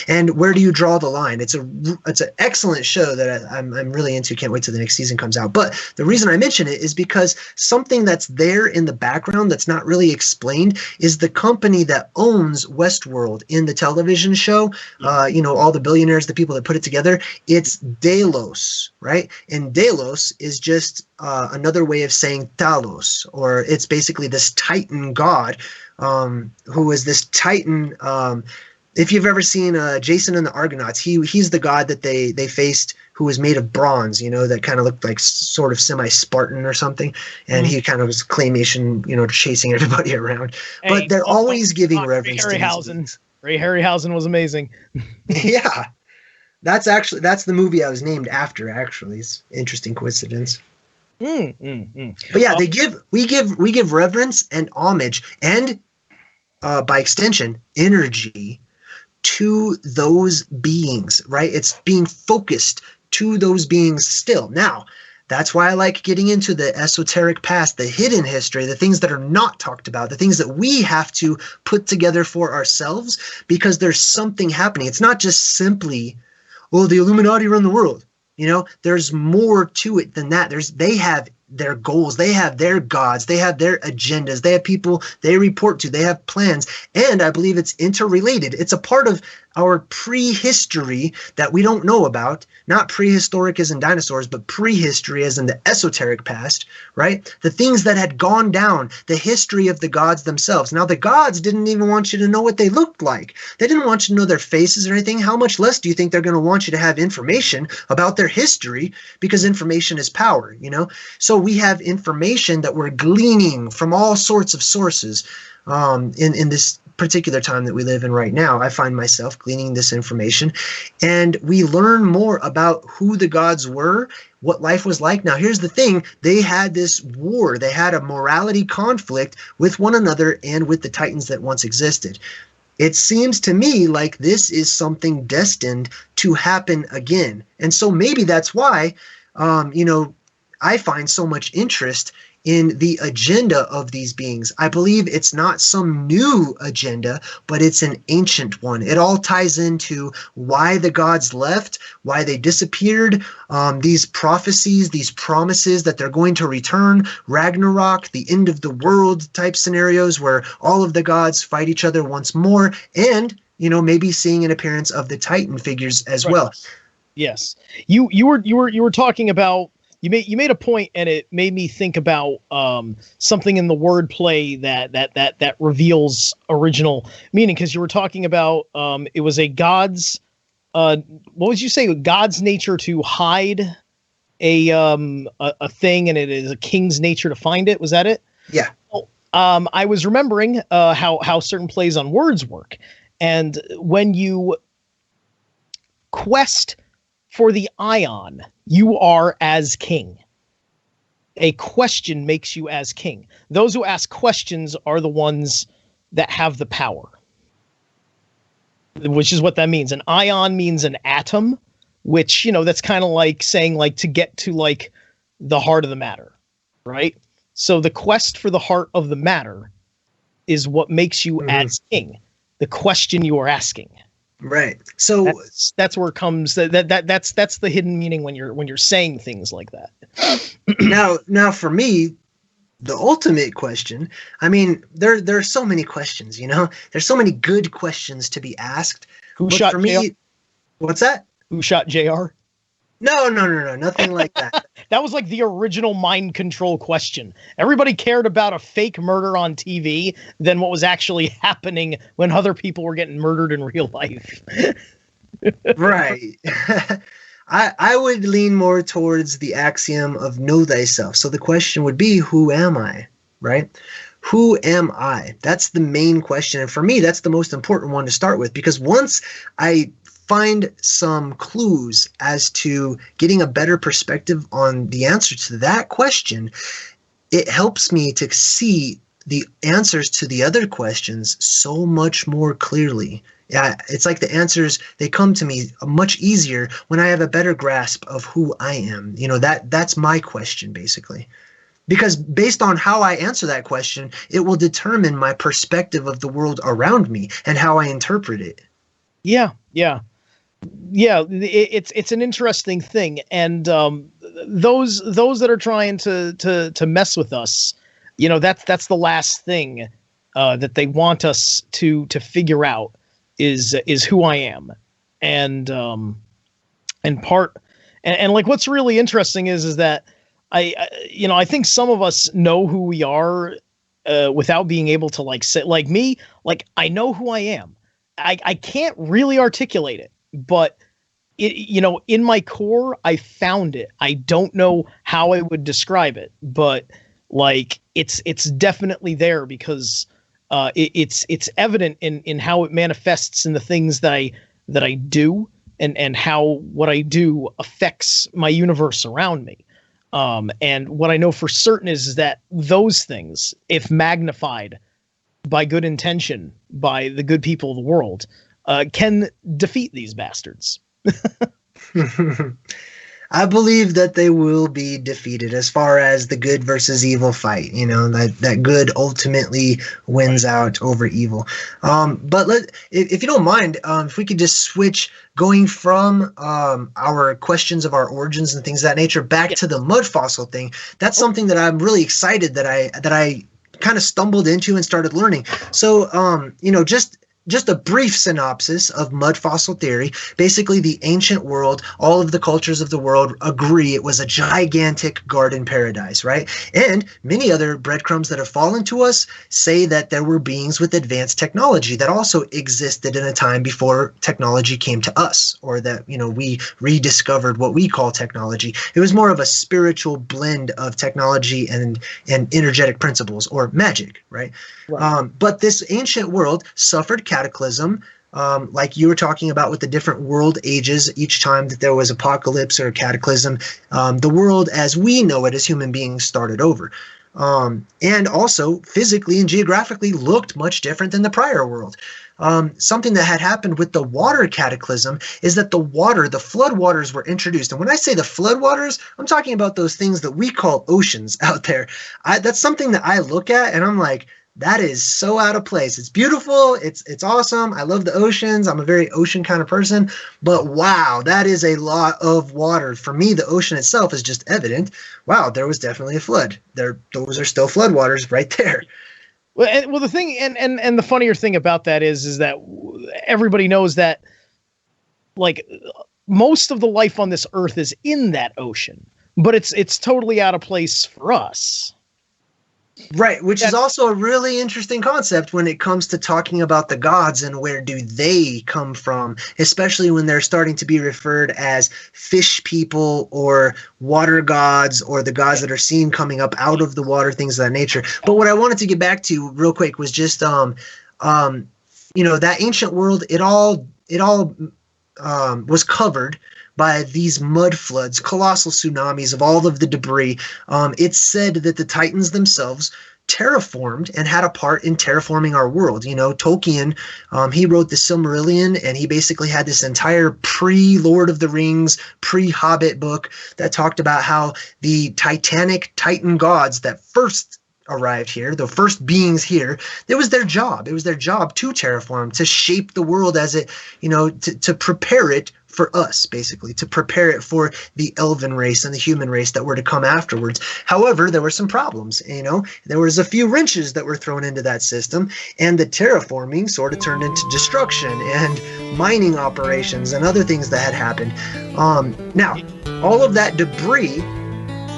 [SPEAKER 5] and where do you draw the line? It's an excellent show that I'm really into. Can't wait till the next season comes out. But the reason I mention it is because something that's there in the background that's not really explained is the company that owns Westworld in the television show. All the billionaires, the people that put it together. It's Delos, right? And Delos is just another way of saying Talos, or it's basically this Titan god, who is this Titan. If you've ever seen Jason and the Argonauts, he's the god that they faced, who was made of bronze, that kind of looked like sort of semi-Spartan or something, and he kind of was claymation, chasing everybody around.
[SPEAKER 4] Hey,
[SPEAKER 5] but they're always giving reverence to
[SPEAKER 4] Harryhausen. Ray Harryhausen was amazing.
[SPEAKER 5] Yeah. That's the movie I was named after. Actually, it's an interesting coincidence. But yeah, we give reverence and homage and, by extension, energy to those beings. Right? It's being focused to those beings still. Now, that's why I like getting into the esoteric past, the hidden history, the things that are not talked about, the things that we have to put together for ourselves, because there's something happening. It's not just simply, well, the Illuminati run the world. There's more to it than that. They have their goals, they have their gods, they have their agendas, they have people they report to, they have plans, and I believe it's interrelated. It's a part of our prehistory that we don't know about, not prehistoric as in dinosaurs, but prehistory as in the esoteric past, right? The things that had gone down, the history of the gods themselves. Now, the gods didn't even want you to know what they looked like. They didn't want you to know their faces or anything. How much less do you think they're going to want you to have information about their history? Because information is power, So we have information that we're gleaning from all sorts of sources. In this particular time that we live in right now, I find myself gleaning this information, and we learn more about who the gods were, what life was like. Now, here's the thing. They had this war. They had a morality conflict with one another and with the Titans that once existed. It seems to me like this is something destined to happen again. And so maybe that's why, I find so much interest in the agenda of these beings. I believe it's not some new agenda, but it's an ancient one. It all ties into why the gods left, why they disappeared, these prophecies, these promises that they're going to return, Ragnarok, the end of the world type scenarios where all of the gods fight each other once more, and maybe seeing an appearance of the Titan figures as well.
[SPEAKER 4] Yes, you were talking about. You made a point, and it made me think about something in the wordplay that reveals original meaning. Because you were talking about it was a god's what would you say? God's nature to hide a thing, and it is a king's nature to find it. Was that it?
[SPEAKER 5] Yeah.
[SPEAKER 4] I was remembering how certain plays on words work, and when you quest for the ion, you are as king. A question makes you as king. Those who ask questions are the ones that have the power, which is what that means. An ion means an atom, which, that's kind of like saying to get to the heart of the matter, right? So the quest for the heart of the matter is what makes you as king. The question you are asking.
[SPEAKER 5] Right. So
[SPEAKER 4] that's where it comes. That's the hidden meaning when you're saying things like that.
[SPEAKER 5] now for me, the ultimate question. I mean, there are so many questions. There's so many good questions to be asked.
[SPEAKER 4] Who shot
[SPEAKER 5] for me?
[SPEAKER 4] JR?
[SPEAKER 5] What's that?
[SPEAKER 4] Who shot JR?
[SPEAKER 5] No, nothing like that.
[SPEAKER 4] That was the original mind control question. Everybody cared about a fake murder on TV than what was actually happening when other people were getting murdered in real life.
[SPEAKER 5] Right. I would lean more towards the axiom of know thyself. So the question would be, who am I? Right? Who am I? That's the main question. And for me, that's the most important one to start with, because once I find some clues as to getting a better perspective on the answer to that question, it helps me to see the answers to the other questions so much more clearly. Yeah, it's like the answers, they come to me much easier when I have a better grasp of who I am. That's my question, basically. Because based on how I answer that question, it will determine my perspective of the world around me and how I interpret it.
[SPEAKER 4] Yeah. It's an interesting thing, and those that are trying to mess with us, that's the last thing that they want us to figure out is who I am, and like what's really interesting is that I think some of us know who we are without being able to like say, like me, like I know who I am. I can't really articulate it, but in my core, I found it. I don't know how I would describe it, but like it's definitely there because it's evident in how it manifests in the things that I do and how what I do affects my universe around me. And what I know for certain is that those things, if magnified by good intention, by the good people of the world, can defeat these bastards.
[SPEAKER 5] I believe that they will be defeated as far as the good versus evil fight, that good ultimately wins out over evil. But if you don't mind, if we could just switch going from our questions of our origins and things of that nature back to the mud fossil thing. That's something that I'm really excited that I kind of stumbled into and started learning. So, just a brief synopsis of mud fossil theory. Basically, the ancient world, all of the cultures of the world agree it was a gigantic garden paradise, right? And many other breadcrumbs that have fallen to us say that there were beings with advanced technology that also existed in a time before technology came to us, or that, we rediscovered what we call technology. It was more of a spiritual blend of technology and energetic principles, or magic, right? But this ancient world suffered cataclysm, like you were talking about with the different world ages. Each time that there was apocalypse or cataclysm, the world as we know it as human beings started over. And also physically and geographically looked much different than the prior world. Something that had happened with the water cataclysm is that the floodwaters were introduced. And when I say the floodwaters, I'm talking about those things that we call oceans out there. That's something that I look at and I'm like, that is so out of place. It's beautiful. It's awesome. I love the oceans. I'm a very ocean kind of person. But wow, that is a lot of water. For me, the ocean itself is just evident. Wow, there was definitely a flood. Those are still floodwaters right there.
[SPEAKER 4] Well, the thing and the funnier thing about that is that everybody knows that like most of the life on this earth is in that ocean, but it's totally out of place for us.
[SPEAKER 5] Right, which is also a really interesting concept when it comes to talking about the gods and where do they come from, especially when they're starting to be referred as fish people or water gods or the gods that are seen coming up out of the water, things of that nature. But what I wanted to get back to real quick was just, that ancient world, it all was covered by these mud floods, colossal tsunamis of all of the debris. It's said that the Titans themselves terraformed and had a part in terraforming our world. Tolkien, he wrote the Silmarillion, and he basically had this entire pre-Lord of the Rings, pre-Hobbit book that talked about how the titanic Titan gods that first arrived here, the first beings here, it was their job. It was their job to terraform, to shape the world as it, to prepare it for us, basically, to prepare it for the elven race and the human race that were to come afterwards. However, there were some problems, there was a few wrenches that were thrown into that system, and the terraforming sort of turned into destruction and mining operations and other things that had happened. Now, all of that debris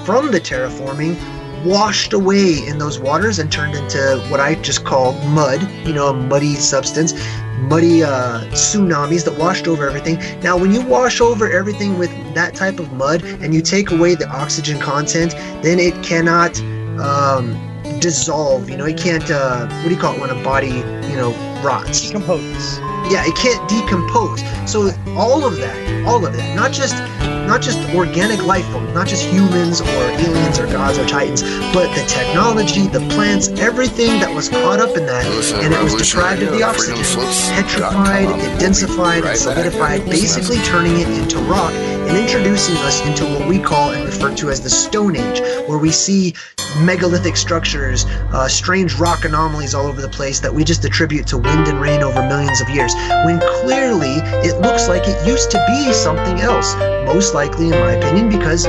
[SPEAKER 5] from the terraforming washed away in those waters and turned into what I just call mud, a muddy substance, muddy tsunamis that washed over everything. Now, when you wash over everything with that type of mud and you take away the oxygen content, then it cannot dissolve. It can't, what do you call it when a body, rots?
[SPEAKER 4] Decomposes.
[SPEAKER 5] Yeah, it can't decompose. So all of that, not just not just organic life forms, not just humans or aliens or gods or titans, but the technology, the plants, everything that was caught up in that, and it was deprived of the oxygen, petrified, it densified, and solidified, basically turning it into rock and introducing us into what we call and refer to as the Stone Age, where we see megalithic structures, strange rock anomalies all over the place that we just attribute to wind and rain over millions of years, when clearly it looks like it used to be something else, most likely in my opinion, because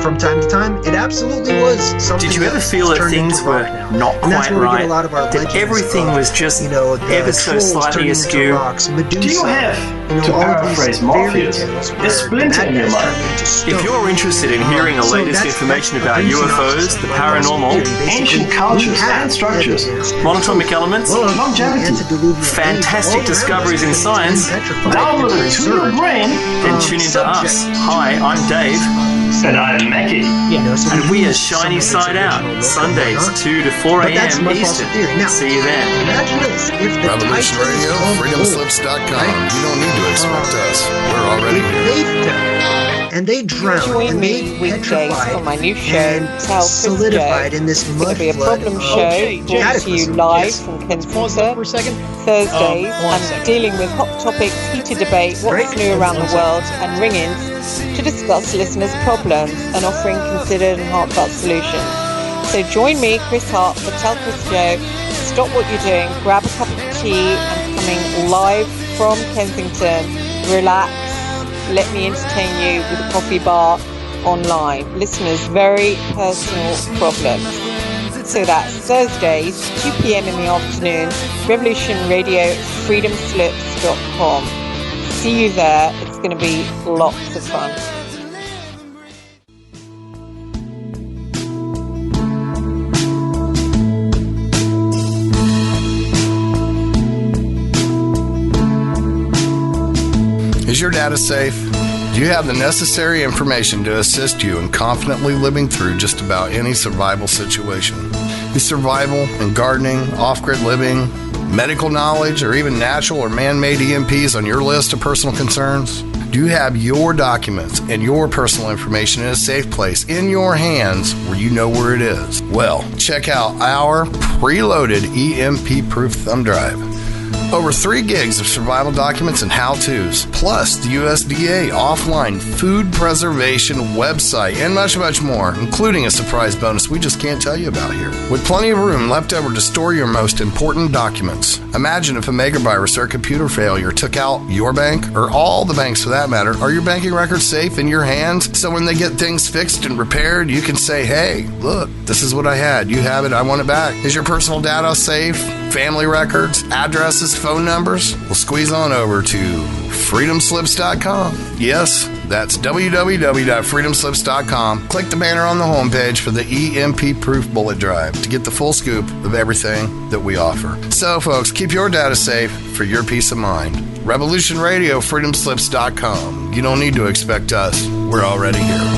[SPEAKER 5] from time to time, it absolutely was something.
[SPEAKER 6] Did you ever feel that things were not quite right? That everything was just ever so slightly askew?
[SPEAKER 7] Do you have, to paraphrase Morpheus, a splinter in your mind?
[SPEAKER 6] If you're interested in hearing the latest information about UFOs, the paranormal,
[SPEAKER 7] ancient cultures and structures,
[SPEAKER 6] monatomic elements,
[SPEAKER 7] longevity,
[SPEAKER 6] fantastic discoveries in science,
[SPEAKER 7] downloaded to your brain,
[SPEAKER 6] then tune into us. Hi, I'm Dave.
[SPEAKER 7] And I'm Mackie.
[SPEAKER 6] And we are Shiny Side Out, Sundays 2 to 4 a.m. Eastern. See you then.
[SPEAKER 5] Imagine this. If the
[SPEAKER 3] Revolution Radio, freedomslips.com. You don't need to expect us. We're already here.
[SPEAKER 5] And they drowned,
[SPEAKER 8] Join
[SPEAKER 5] and
[SPEAKER 8] me
[SPEAKER 5] they
[SPEAKER 8] weekdays
[SPEAKER 5] petrified,
[SPEAKER 8] for my new show,
[SPEAKER 5] and
[SPEAKER 8] Tell Chris
[SPEAKER 5] solidified
[SPEAKER 8] Joe.
[SPEAKER 5] in this
[SPEAKER 8] It's
[SPEAKER 5] mud
[SPEAKER 8] going to be a
[SPEAKER 5] flood
[SPEAKER 8] problem
[SPEAKER 5] of
[SPEAKER 8] show brought to you
[SPEAKER 5] cataclysm.
[SPEAKER 8] live
[SPEAKER 5] Yes.
[SPEAKER 8] from
[SPEAKER 4] Pause that
[SPEAKER 8] Kensington.
[SPEAKER 4] for a second.
[SPEAKER 8] Thursdays,
[SPEAKER 4] one
[SPEAKER 8] I'm
[SPEAKER 4] second.
[SPEAKER 8] dealing with hot topics, heated debate, what's
[SPEAKER 5] Great.
[SPEAKER 8] new around
[SPEAKER 4] One
[SPEAKER 8] the world, and ring-ins to discuss listeners' problems and offering considered and heartfelt solutions. So join me, Chris Hart, for Tell Chris Joe. Stop what you're doing, grab a cup of tea. I'm coming live from Kensington. Relax, let me entertain you with a coffee bar online. Listeners' very personal problems. So that's Thursdays, 2 p.m. in the afternoon, Revolution Radio, freedomslips.com. See you there. It's going to be lots of fun.
[SPEAKER 3] Is your data safe? Do you have the necessary information to assist you in confidently living through just about any survival situation? Is survival and gardening, off-grid living, medical knowledge, or even natural or man-made EMPs on your list of personal concerns? Do you have your documents and your personal information in a safe place in your hands where you know where it is? Well, check out our preloaded EMP-proof thumb drive. Over 3 gigs of survival documents and how-tos, plus the USDA offline food preservation website, and much, much more, including a surprise bonus we just can't tell you about here. With plenty of room left over to store your most important documents. Imagine if a megavirus or a computer failure took out your bank, or all the banks for that matter. Are your banking records safe in your hands? So when they get things fixed and repaired, you can say, hey, look, this is what I had. You have it. I want it back. Is your personal data safe? Family records, addresses, phone numbers? Well, squeeze on over to freedomslips.com. Yes, that's www.freedomslips.com. Click the banner on the homepage for the EMP-proof bullet drive to get the full scoop of everything that we offer. So, folks, keep your data safe for your peace of mind. Revolution Radio, freedomslips.com. You don't need to expect us. We're already here.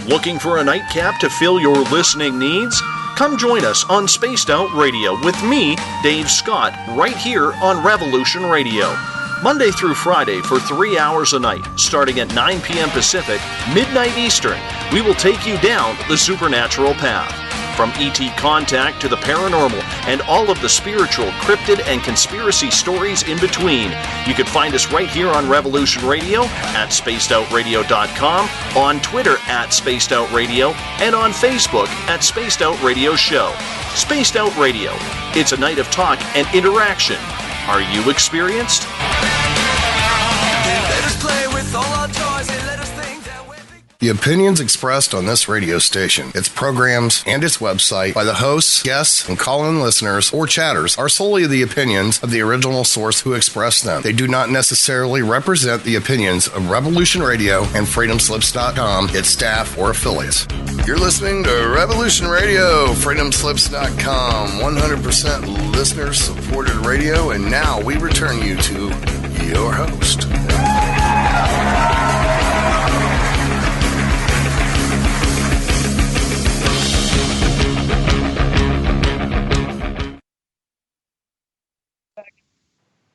[SPEAKER 9] Looking for a nightcap to fill your listening needs? Come join us on Spaced Out Radio with me, Dave Scott, right here on Revolution Radio. Monday through Friday for 3 hours a night, starting at 9 p.m. Pacific, midnight Eastern, we will take you down the supernatural path. From ET contact to the paranormal and all of the spiritual, cryptid, and conspiracy stories in between. You can find us right here on Revolution Radio, at spacedoutradio.com, on Twitter at spacedoutradio, and on Facebook at Spaced Out Radio Show. Spaced Out Radio. It's a night of talk and interaction. Are you experienced?
[SPEAKER 10] Let us play with all our toys and let us think that we're big.
[SPEAKER 3] The opinions expressed on this radio station, its programs, and its website by the hosts, guests, and call-in listeners or chatters are solely the opinions of the original source who expressed them. They do not necessarily represent the opinions of Revolution Radio and freedomslips.com, its staff, or affiliates. You're listening to Revolution Radio, freedomslips.com, 100% listener-supported radio, and now we return you to your host.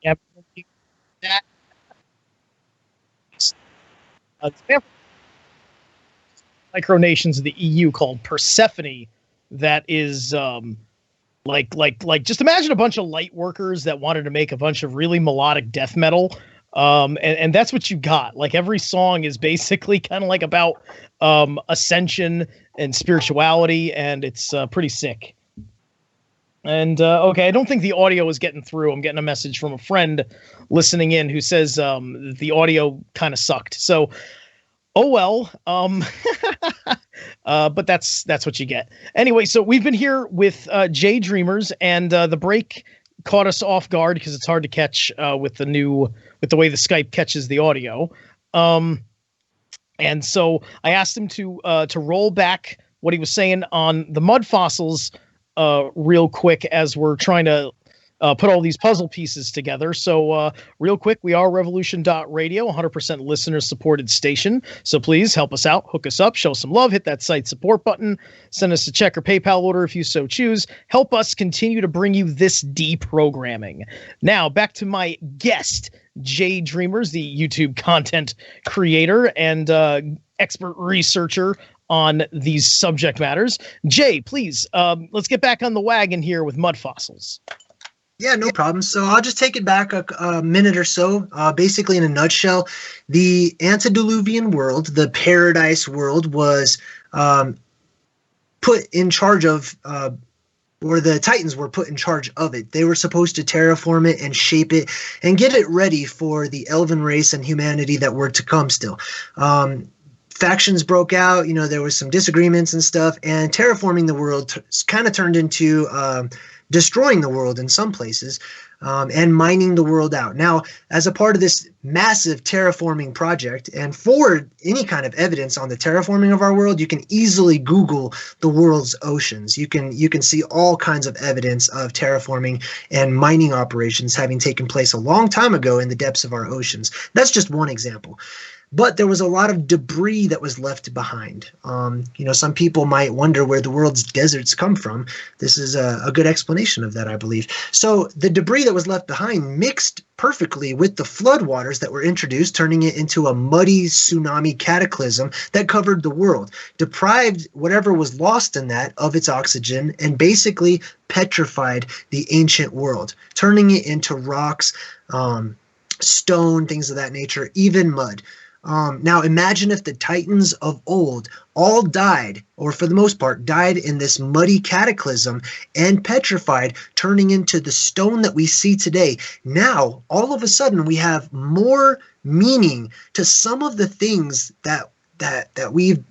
[SPEAKER 4] Yep. micronations of the EU called Persephone that is like just imagine a bunch of light workers that wanted to make a bunch of really melodic death metal. And that's what you got. Like every song is basically kind of like about ascension and spirituality, and it's pretty sick. And okay, I don't think the audio is getting through. I'm getting a message from a friend listening in who says the audio kind of sucked. So, oh well. But that's what you get. Anyway, so we've been here with JayDreamerz, and the break caught us off guard because it's hard to catch with the way the Skype catches the audio. And so I asked him to roll back what he was saying on the mud fossils real quick as we're trying to put all these puzzle pieces together. So real quick, we are revolution.radio, 100% listener supported station. So please help us out, hook us up, show some love, hit that site support button, send us a check or PayPal order if you so choose. Help us continue to bring you this deprogramming. Now back to my guest, JayDreamerz, the YouTube content creator and expert researcher on these subject matters. Jay, please, let's get back on the wagon here with mud fossils.
[SPEAKER 5] Yeah, no problem. So I'll just take it back a minute or so. Basically, in a nutshell, the antediluvian world, the paradise world, was put in charge of, or the Titans were put in charge of it. They were supposed to terraform it and shape it and get it ready for the elven race and humanity that were to come still. Factions broke out, there was some disagreements and stuff, and terraforming the world kind of turned into destroying the world in some places, and mining the world out. Now, as a part of this massive terraforming project, and for any kind of evidence on the terraforming of our world, you can easily Google the world's oceans. You can see all kinds of evidence of terraforming and mining operations having taken place a long time ago in the depths of our oceans. That's just one example. But there was a lot of debris that was left behind. Some people might wonder where the world's deserts come from. This is a good explanation of that, I believe. So the debris that was left behind mixed perfectly with the floodwaters that were introduced, turning it into a muddy tsunami cataclysm that covered the world, deprived whatever was lost in that of its oxygen, and basically petrified the ancient world, turning it into rocks, stone, things of that nature, even mud. Now imagine if the Titans of old all died, or for the most part died in this muddy cataclysm and petrified, turning into the stone that we see today. Now, all of a sudden, we have more meaning to some of the things that we've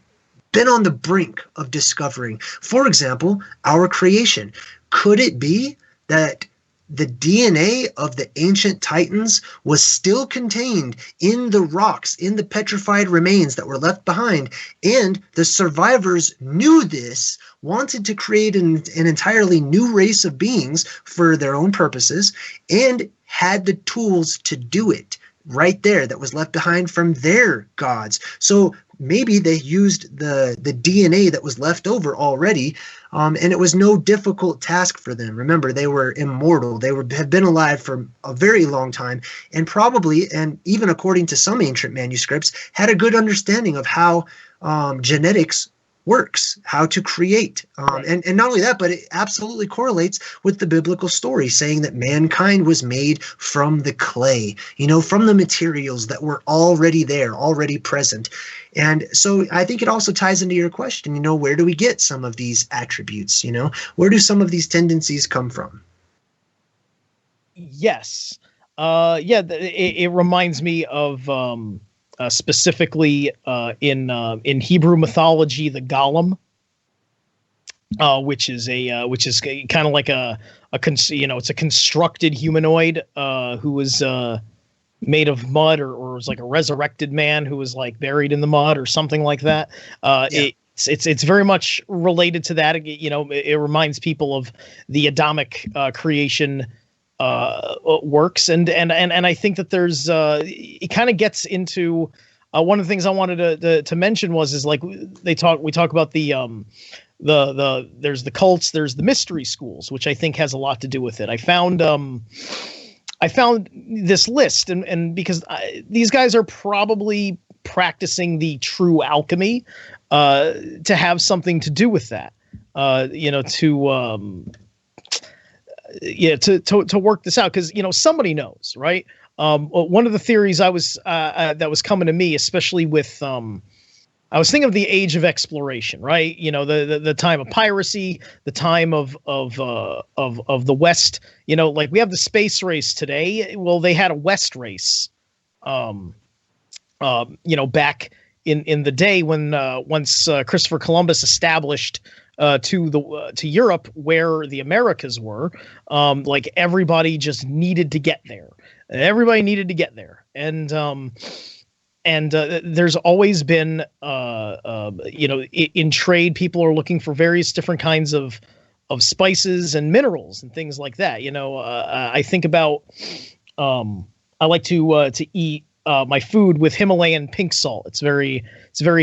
[SPEAKER 5] been on the brink of discovering. For example, our creation. Could it be that the DNA of the ancient Titans was still contained in the rocks, in the petrified remains that were left behind, and the survivors knew this, wanted to create an entirely new race of beings for their own purposes, and had the tools to do it right there that was left behind from their gods. So maybe they used the DNA that was left over already, and it was no difficult task for them. Remember, they were immortal. They had been alive for a very long time, and probably, and even according to some ancient manuscripts, had a good understanding of how genetics works, how to create. And not only that, but it absolutely correlates with the biblical story saying that mankind was made from the clay, from the materials that were already there, already present. And so I think it also ties into your question, where do we get some of these attributes? Where do some of these tendencies come from?
[SPEAKER 4] Yes. It reminds me of specifically in Hebrew mythology, the golem, which is kind of like it's a constructed humanoid who was made of mud, or was like a resurrected man who was like buried in the mud or something like that. It's very much related to that. It reminds people of the Adamic creation works, and I think that there's it kind of gets into one of the things I wanted to mention is like we talk about the there's the cults, there's the mystery schools, which I think has a lot to do with it. I found this list, and because these guys are probably practicing the true alchemy to have something to do with that. To work this out, because somebody knows, right? One of the theories that was coming to me, especially with I was thinking of the age of exploration, right? The time of piracy, the time of the West. Like we have the space race today. Well, they had a West race, back in the day when once Christopher Columbus established to Europe where the Americas were. Like everybody just needed to get there. Everybody needed to get there, and there's always been, in trade, people are looking for various different kinds of spices and minerals and things like that. I think about, I like to eat my food with Himalayan pink salt. It's very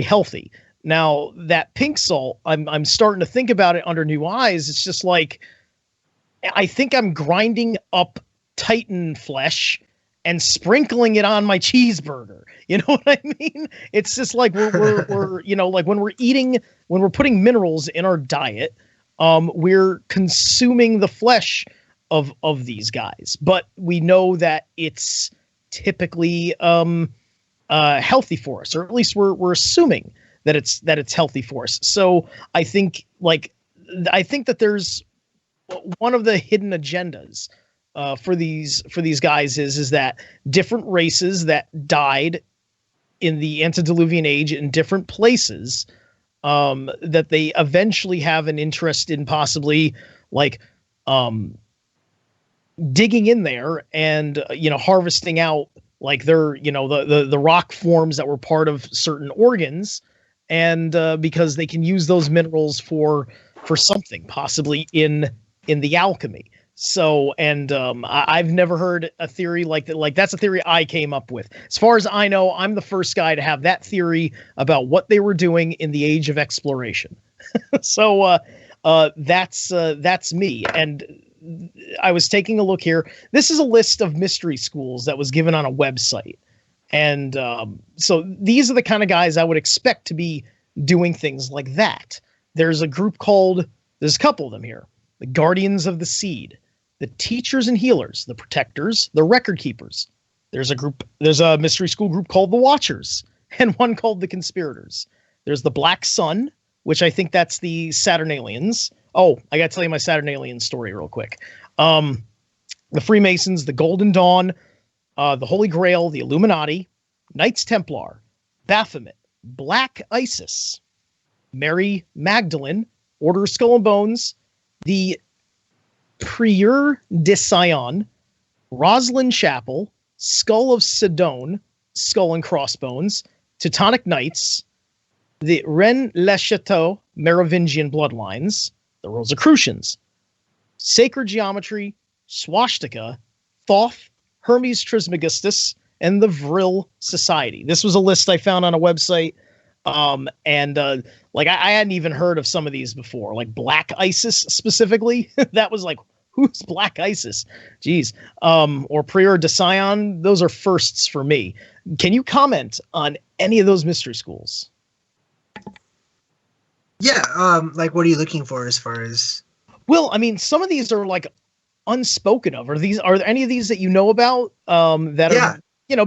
[SPEAKER 4] healthy. Now that pink salt, I'm starting to think about it under new eyes. It's just like, I think I'm grinding up Titan flesh and sprinkling it on my cheeseburger. You know what I mean? It's just like we're like when we're putting minerals in our diet, we're consuming the flesh of these guys. But we know that it's typically healthy for us, or at least we're assuming that it's healthy for us. So I think that there's one of the hidden agendas for these guys is that different races that died in the antediluvian age in different places, that they eventually have an interest in possibly like digging in there and harvesting out like their the rock forms that were part of certain organs, and because they can use those minerals for something possibly in the alchemy. So, and I've never heard a theory like that. Like that's a theory I came up with. As far as I know, I'm the first guy to have that theory about what they were doing in the age of exploration. So that's me. And I was taking a look here. This is a list of mystery schools that was given on a website. And so these are the kind of guys I would expect to be doing things like that. There's a couple of them here. The Guardians of the Seed, the Teachers and Healers, the Protectors, the Record Keepers. There's a mystery school group called the Watchers, and one called the Conspirators. There's the Black Sun, which I think that's the Saturnalians. Oh, I got to tell you my Saturnalian story real quick. The Freemasons, the Golden Dawn, the Holy Grail, the Illuminati, Knights Templar, Baphomet, Black Isis, Mary Magdalene, Order of Skull and Bones, the Prieur de Sion, Roslyn Chapel, Skull of Sidon, Skull and Crossbones, Teutonic Knights, the Rennes-le-Château Merovingian Bloodlines, the Rosicrucians, Sacred Geometry, Swastika, Thoth, Hermes Trismegistus, and the Vril Society. This was a list I found on a website. Like I hadn't even heard of some of these before, like Black Isis specifically. That was like, who's Black Isis? Jeez. Or Prieur de Sion. Those are firsts for me. Can you comment on any of those mystery schools?
[SPEAKER 5] Yeah. Like what are you looking for as far as?
[SPEAKER 4] Well, I mean, some of these are like unspoken of. Are there any of these that you know about? Are,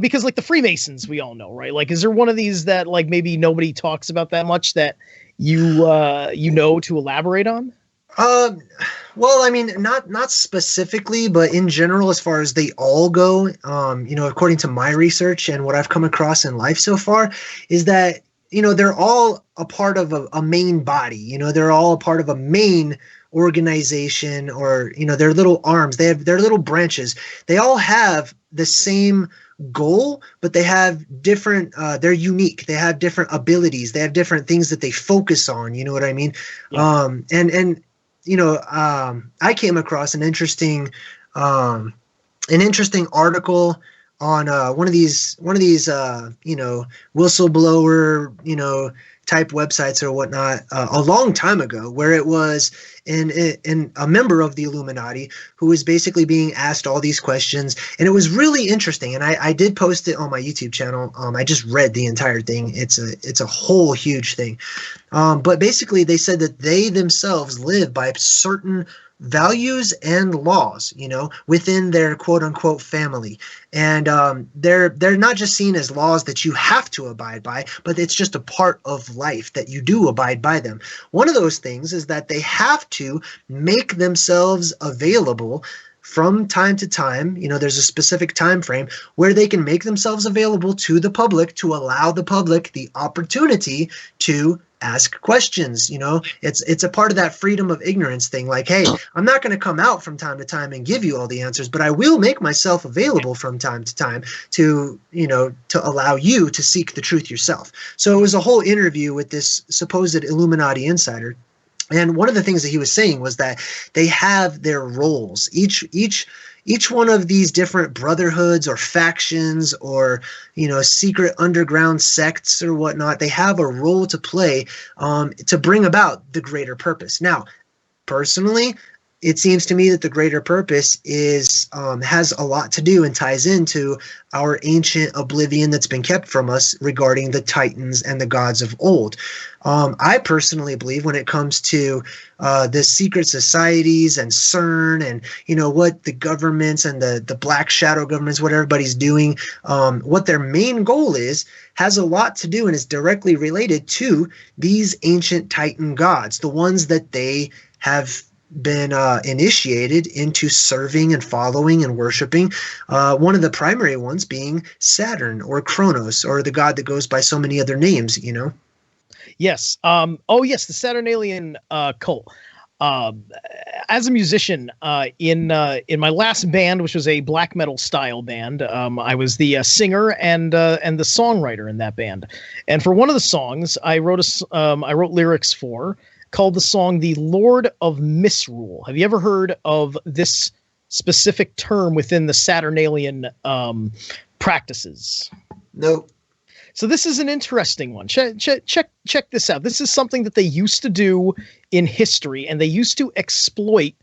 [SPEAKER 4] because like the Freemasons, we all know, right? Like, is there one of these that like maybe nobody talks about that much that you to elaborate on?
[SPEAKER 5] Well, I mean, not specifically, but in general, as far as they all go, according to my research and what I've come across in life so far, is that, they're all a part of a main body. They're all a part of a main organization, or, their little arms. They have their little branches. They all have the same goal, but they have different, they're unique. They have different abilities. They have different things that they focus on. You know what I mean? Yeah. I came across an interesting article on one of these whistleblower type websites or whatnot a long time ago, where it was in a member of the Illuminati who was basically being asked all these questions, and it was really interesting. And I did post it on my YouTube channel. I just read the entire thing. It's a whole huge thing. But basically, they said that they themselves live by certain values and laws, within their quote unquote family. And they're not just seen as laws that you have to abide by, but it's just a part of life that you do abide by them. One of those things is that they have to make themselves available from time to time. There's a specific time frame where they can make themselves available to the public to allow the public the opportunity to ask questions. It's a part of that freedom of ignorance thing. Like, hey, I'm not going to come out from time to time and give you all the answers, but I will make myself available from time to time to allow you to seek the truth yourself. So it was a whole interview with this supposed Illuminati insider. And one of the things that he was saying was that they have their roles. Each one of these different brotherhoods or factions or, secret underground sects or whatnot, they have a role to play to bring about the greater purpose. Now, personally, it seems to me that the greater purpose has a lot to do and ties into our ancient oblivion that's been kept from us regarding the Titans and the gods of old. I personally believe when it comes to the secret societies and CERN and what the governments and the black shadow governments, what everybody's doing, what their main goal has a lot to do and is directly related to these ancient Titan gods, the ones that they have been initiated into serving and following and worshiping. One of the primary ones being Saturn or Kronos, or the god that goes by so many other names,
[SPEAKER 4] Yes. Yes, the Saturnalian cult. As a musician, in my last band, which was a black metal style band, I was the singer and the songwriter in that band. And for one of the songs, I wrote lyrics for, called the song "The Lord of Misrule." Have you ever heard of this specific term within the Saturnalian practices?
[SPEAKER 5] Nope.
[SPEAKER 4] So this is an interesting one. Check this out. This is something that they used to do in history, and they used to exploit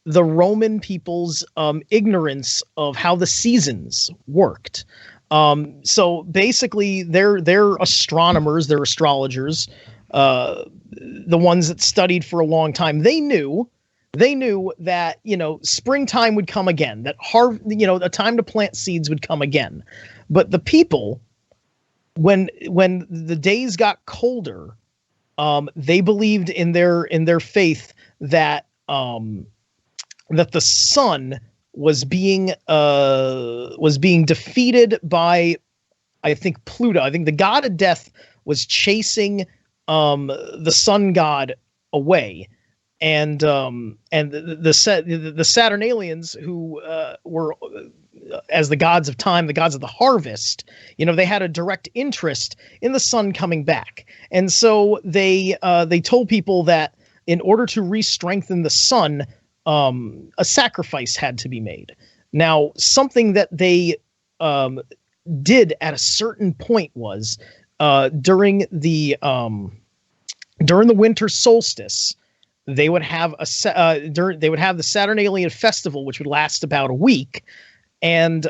[SPEAKER 4] the Roman people's ignorance of how the seasons worked. So basically, they're astronomers, they're astrologers, the ones that studied for a long time. They knew that springtime would come again, that a time to plant seeds would come again. But the people, when the days got colder, they believed in their faith that that the sun was being defeated by, I think, Pluto. I think the god of death was chasing the sun god away, and the Saturnalians, who were as the gods of time, the gods of the harvest, they had a direct interest in the sun coming back, and so they told people that in order to re-strengthen the sun, a sacrifice had to be made. Now, something that they did at a certain point was during the winter solstice, they would have the Saturnalian festival, which would last about a week. And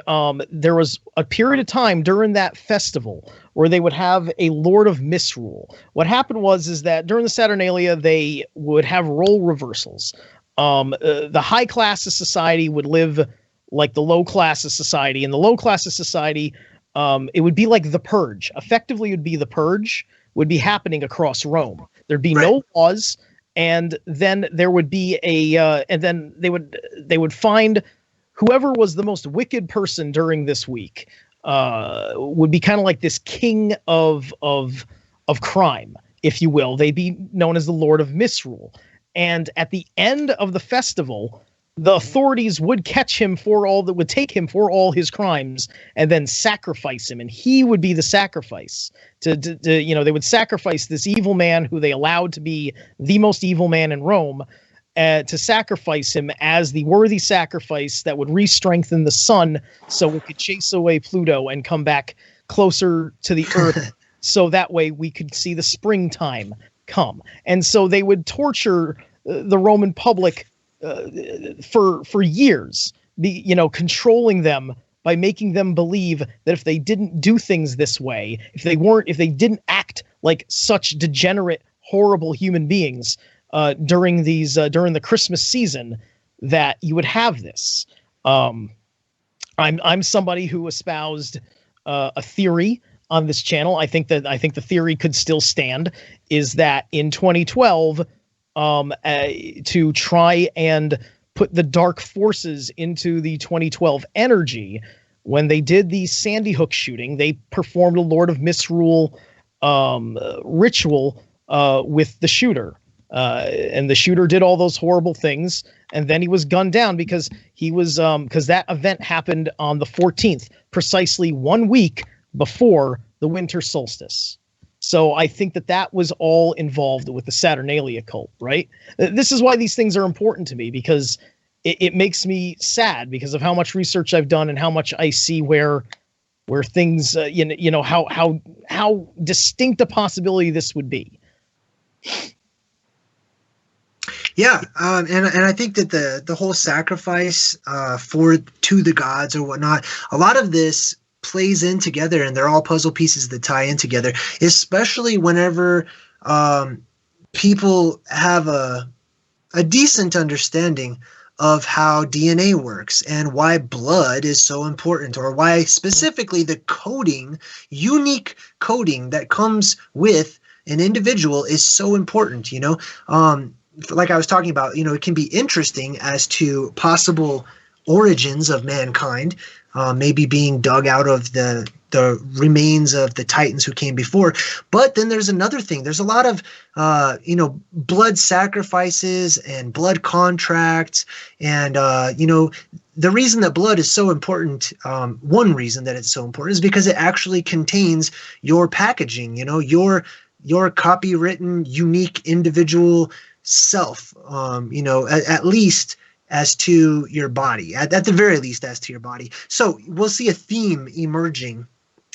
[SPEAKER 4] there was a period of time during that festival where they would have a Lord of Misrule. What happened was that during the Saturnalia, they would have role reversals. The high class of society would live like the low class of society. In the low class of society, it would be like the Purge. Effectively, it would be the Purge would be happening across Rome. There'd be no laws, and then there would be and then they would find whoever was the most wicked person during this week would be kind of like this king of crime, if you will. They'd be known as the Lord of Misrule. And at the end of the festival, the authorities would catch him would take him for all his crimes and then sacrifice him. And he would be the sacrifice they would sacrifice this evil man who they allowed to be the most evil man in Rome. to sacrifice him as the worthy sacrifice that would re-strengthen the sun so it could chase away Pluto and come back closer to the Earth so that way we could see the springtime come. And so they would torture the Roman public for years, controlling them by making them believe that if they didn't do things this way, if they didn't act like such degenerate, horrible human beings during the Christmas season, that you would have this. I'm somebody who espoused a theory on this channel. I think the theory could still stand, is that in 2012, to try and put the dark forces into the 2012 energy, when they did the Sandy Hook shooting, they performed a Lord of Misrule ritual with the shooter. And the shooter did all those horrible things, and then he was gunned down because that event happened on the 14th, precisely 1 week before the winter solstice. So I think that was all involved with the Saturnalia cult, right? This is why these things are important to me, because it makes me sad because of how much research I've done and how much I see where things, how distinct a possibility this would be.
[SPEAKER 5] Yeah, and I think that the whole sacrifice to the gods or whatnot, a lot of this plays in together, and they're all puzzle pieces that tie in together, especially whenever people have a decent understanding of how DNA works and why blood is so important, or why specifically the unique coding that comes with an individual is so important, like I was talking about, it can be interesting as to possible origins of mankind, maybe being dug out of the remains of the Titans who came before. But then there's another thing. There's a lot of, blood sacrifices and blood contracts. And, the reason that blood is so important, one reason that it's so important is because it actually contains your packaging, your copywritten, unique individual self, at least as to your body, at the very least as to your body. So we'll see a theme emerging,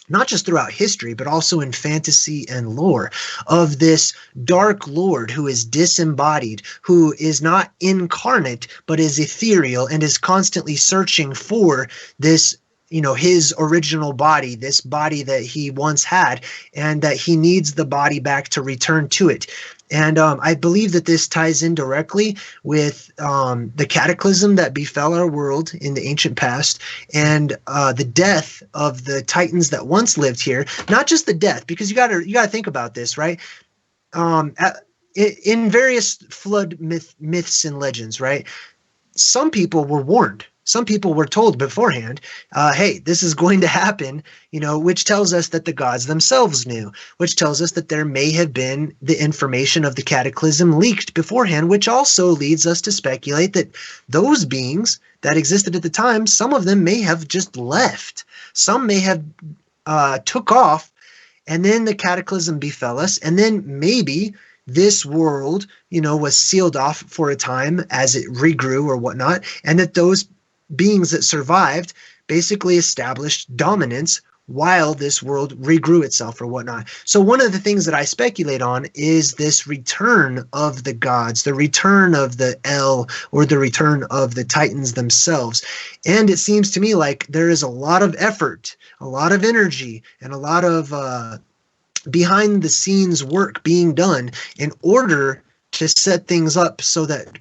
[SPEAKER 5] not just throughout history, but also in fantasy and lore, of this dark lord who is disembodied, who is not incarnate, but is ethereal and is constantly searching for this, his original body, this body that he once had, and that he needs the body back to return to it. And I believe that this ties in directly with the cataclysm that befell our world in the ancient past, and the death of the Titans that once lived here. Not just the death, because you gotta think about this, right? In various flood myths and legends, right? Some people were warned. Some people were told beforehand, hey, this is going to happen, which tells us that the gods themselves knew, which tells us that there may have been the information of the cataclysm leaked beforehand, which also leads us to speculate that those beings that existed at the time, some of them may have just left. Some may have took off, and then the cataclysm befell us, and then maybe this world, was sealed off for a time as it regrew or whatnot, and that those beings that survived basically established dominance while this world regrew itself or whatnot. So one of the things that I speculate on is this return of the gods, the return of the El, or the return of the Titans themselves. And it seems to me like there is a lot of effort, a lot of energy, and a lot of behind the scenes work being done in order to set things up so that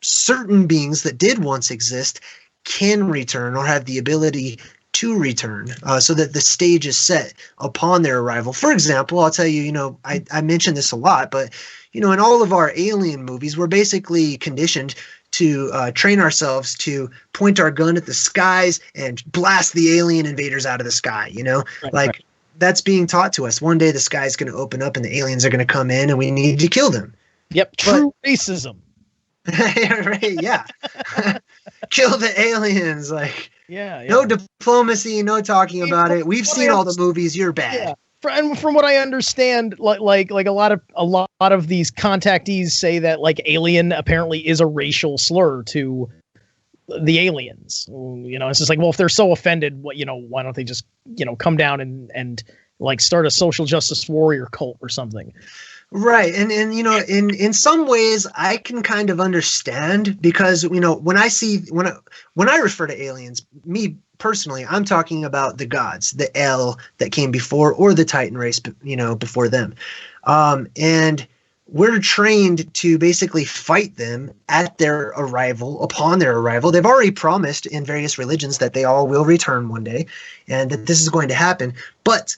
[SPEAKER 5] certain beings that did once exist can return or have the ability to return, so that the stage is set upon their arrival. For example, I'll tell you, I mention this a lot, but, in all of our alien movies, we're basically conditioned to train ourselves to point our gun at the skies and blast the alien invaders out of the sky, Right. That's being taught to us. One day the sky's going to open up and the aliens are going to come in and we need to kill them.
[SPEAKER 4] Yep, true racism.
[SPEAKER 5] Right, yeah. Kill the aliens,
[SPEAKER 4] yeah.
[SPEAKER 5] No diplomacy, no talking about it. We've seen all the movies. You're bad.
[SPEAKER 4] from what I understand, like a lot of these contactees say that like alien apparently is a racial slur to the aliens. It's just like, well, if they're so offended, why don't they just come down and like start a social justice warrior cult or something?
[SPEAKER 5] Right. And in some ways I can kind of understand, because when I refer to aliens, me personally, I'm talking about the gods, the El that came before, or the Titan race, before them. And we're trained to basically fight them at their arrival, upon their arrival. They've already promised in various religions that they all will return one day and that this is going to happen. But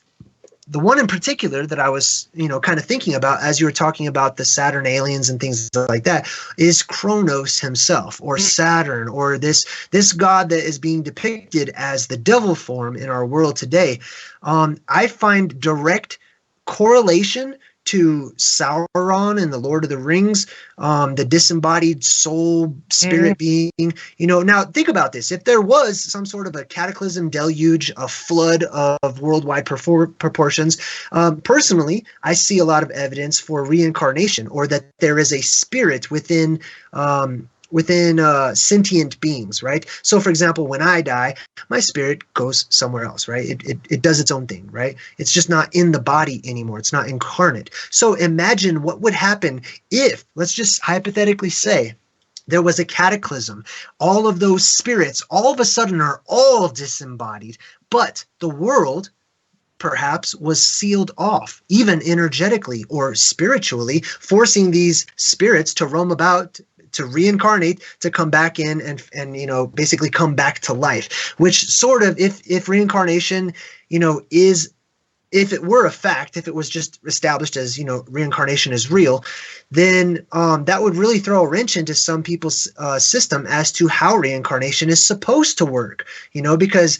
[SPEAKER 5] the one in particular that I was, kind of thinking about as you were talking about the Saturn aliens and things like that is Kronos himself, or Saturn, or this god that is being depicted as the devil form in our world today. I find direct correlation to Sauron in the Lord of the Rings, the disembodied soul spirit being, now think about this. If there was some sort of a cataclysm, deluge, a flood of worldwide proportions, personally, I see a lot of evidence for reincarnation, or that there is a spirit within sentient beings, right? So for example, when I die, my spirit goes somewhere else, right? It does its own thing, right? It's just not in the body anymore. It's not incarnate. So imagine what would happen if, let's just hypothetically say, there was a cataclysm. All of those spirits all of a sudden are all disembodied, but the world perhaps was sealed off, even energetically or spiritually, forcing these spirits to roam about, to reincarnate, to come back in and basically come back to life, which sort of, if reincarnation, is, if it were a fact, if it was just established as, reincarnation is real, then that would really throw a wrench into some people's system as to how reincarnation is supposed to work, because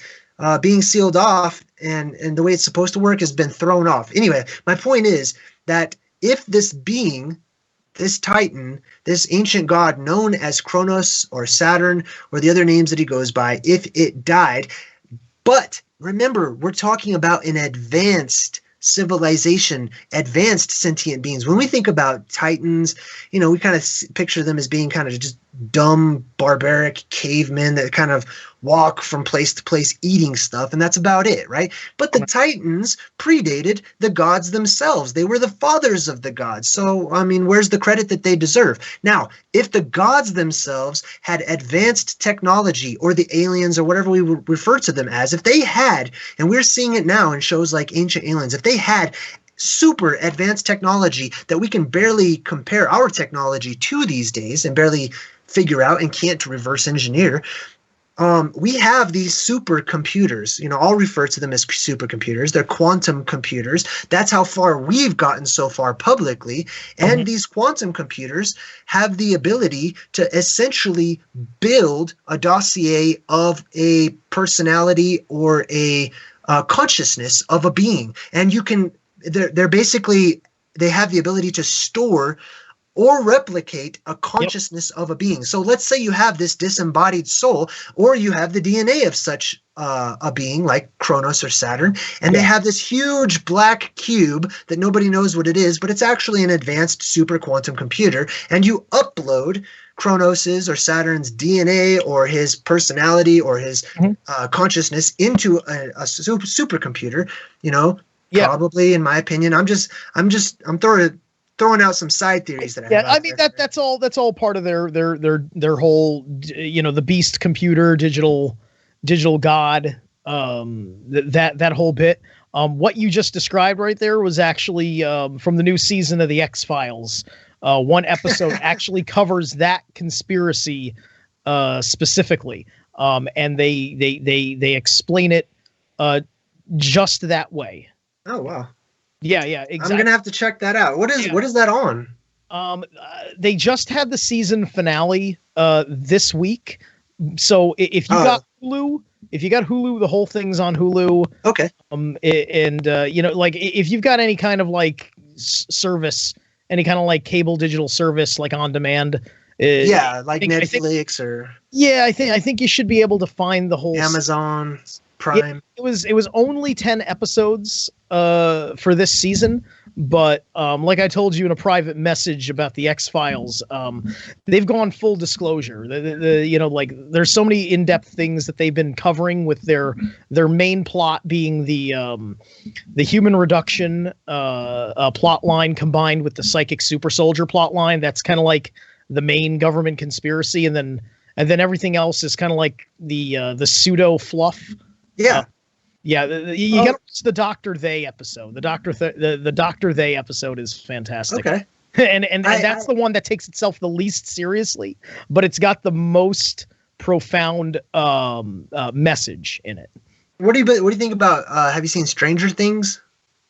[SPEAKER 5] being sealed off and the way it's supposed to work has been thrown off. Anyway, my point is that if this being, this Titan, this ancient god known as Kronos or Saturn or the other names that he goes by, if it died, but remember, we're talking about an advanced civilization, advanced sentient beings. When we think about Titans, we kind of picture them as being kind of just dumb, barbaric cavemen that kind of walk from place to place eating stuff, and that's about it, right? But the Titans predated the gods themselves. They were the fathers of the gods. So, where's the credit that they deserve? Now, if the gods themselves had advanced technology, or the aliens, or whatever we would refer to them as, if they had, and we're seeing it now in shows like Ancient Aliens, if they had super advanced technology that we can barely compare our technology to these days and barely figure out and can't reverse engineer, we have these supercomputers. I'll refer to them as supercomputers. They're quantum computers. That's how far we've gotten so far publicly. And these quantum computers have the ability to essentially build a dossier of a personality or a consciousness of a being. And they're basically, they have the ability to store or replicate a consciousness of a being. So let's say you have this disembodied soul, or you have the DNA of such a being like Kronos or Saturn, and they have this huge black cube that nobody knows what it is, but it's actually an advanced super quantum computer, and you upload Kronos's or Saturn's DNA or his personality or his consciousness into a supercomputer, probably, in my opinion. I'm throwing out some side theories that I have.
[SPEAKER 4] That's all part of their whole, the beast computer, digital god, that whole bit. What you just described right there was actually from the new season of the X-Files. One episode actually covers that conspiracy specifically, and they explain it just that way.
[SPEAKER 5] Oh wow.
[SPEAKER 4] Yeah, exactly.
[SPEAKER 5] I'm gonna have to check that out. What is that on?
[SPEAKER 4] They just had the season finale this week. So if you got Hulu, the whole thing's on Hulu.
[SPEAKER 5] Okay.
[SPEAKER 4] If you've got any kind of like service, any kind of like cable digital service, like on demand.
[SPEAKER 5] Netflix or.
[SPEAKER 4] Yeah, I think you should be able to find the whole
[SPEAKER 5] Amazon. Prime.
[SPEAKER 4] It was only 10 episodes for this season, but like I told you in a private message about the X-Files, they've gone full disclosure. Like there's so many in-depth things that they've been covering with their main plot being the human reduction plot line combined with the psychic super soldier plot line. That's kind of like the main government conspiracy, and then everything else is kind of like the pseudo fluff.
[SPEAKER 5] Yeah.
[SPEAKER 4] You got to watch the Doctor They episode. The Doctor They episode is fantastic. Okay. and that's the one that takes itself the least seriously, but it's got the most profound message in it.
[SPEAKER 5] What do you think about have you seen Stranger Things?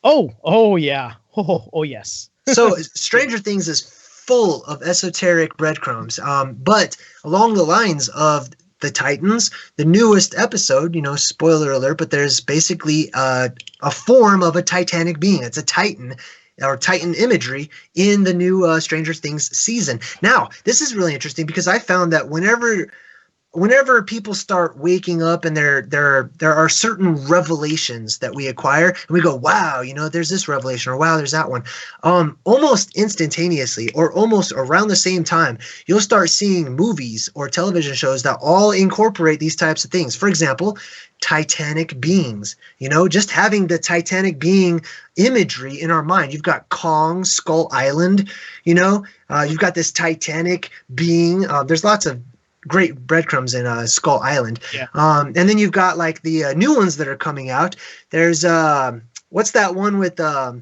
[SPEAKER 4] Oh yeah. Oh yes.
[SPEAKER 5] So Stranger Things is full of esoteric breadcrumbs. But along the lines of the Titans, the newest episode, spoiler alert, but there's basically a form of a Titanic being. It's a Titan or Titan imagery in the new Stranger Things season. Now, this is really interesting because I found that whenever people start waking up and there are certain revelations that we acquire and we go, wow, there's this revelation, or wow, there's that one. Almost instantaneously or almost around the same time, you'll start seeing movies or television shows that all incorporate these types of things. For example, Titanic beings, just having the Titanic being imagery in our mind. You've got Kong, Skull Island, you've got this Titanic being. There's lots of great breadcrumbs in Skull Island. Yeah. And then you've got like the new ones that are coming out. There's what's that one with The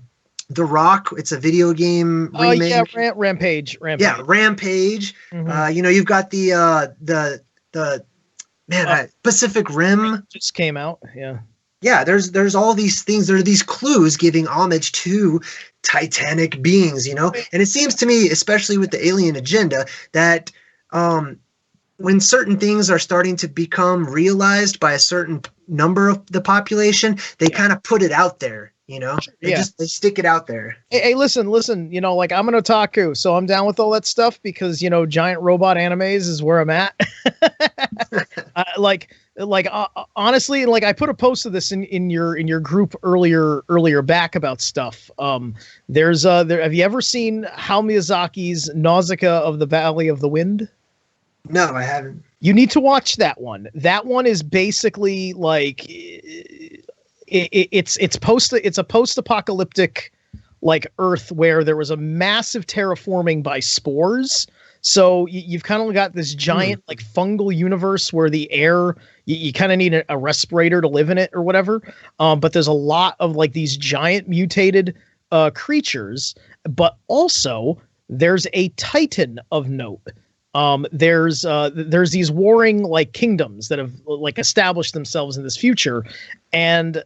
[SPEAKER 5] Rock? It's a video game remake.
[SPEAKER 4] Yeah, Rampage.
[SPEAKER 5] Yeah, Rampage.
[SPEAKER 4] Mm-hmm.
[SPEAKER 5] You've got the Pacific Rim
[SPEAKER 4] just came out. Yeah.
[SPEAKER 5] Yeah, there's all these things. There are these clues giving homage to Titanic beings, and it seems to me, especially with the alien agenda, that when certain things are starting to become realized by a certain number of the population, they kind of put it out there, they stick it out there.
[SPEAKER 4] Hey, listen, like I'm an otaku, so I'm down with all that stuff because, giant robot animes is where I'm at. Honestly, like I put a post of this in your group earlier back about stuff. Have you ever seen Hayao Miyazaki's Nausicaa of the Valley of the Wind?
[SPEAKER 5] No, I haven't.
[SPEAKER 4] You need to watch that one. That one is basically like it's a post-apocalyptic like Earth where there was a massive terraforming by spores. So you've kind of got this giant like fungal universe where the air you kind of need a respirator to live in it or whatever. But there's a lot of like these giant mutated creatures, but also there's a Titan of note. There's these warring like kingdoms that have like established themselves in this future, and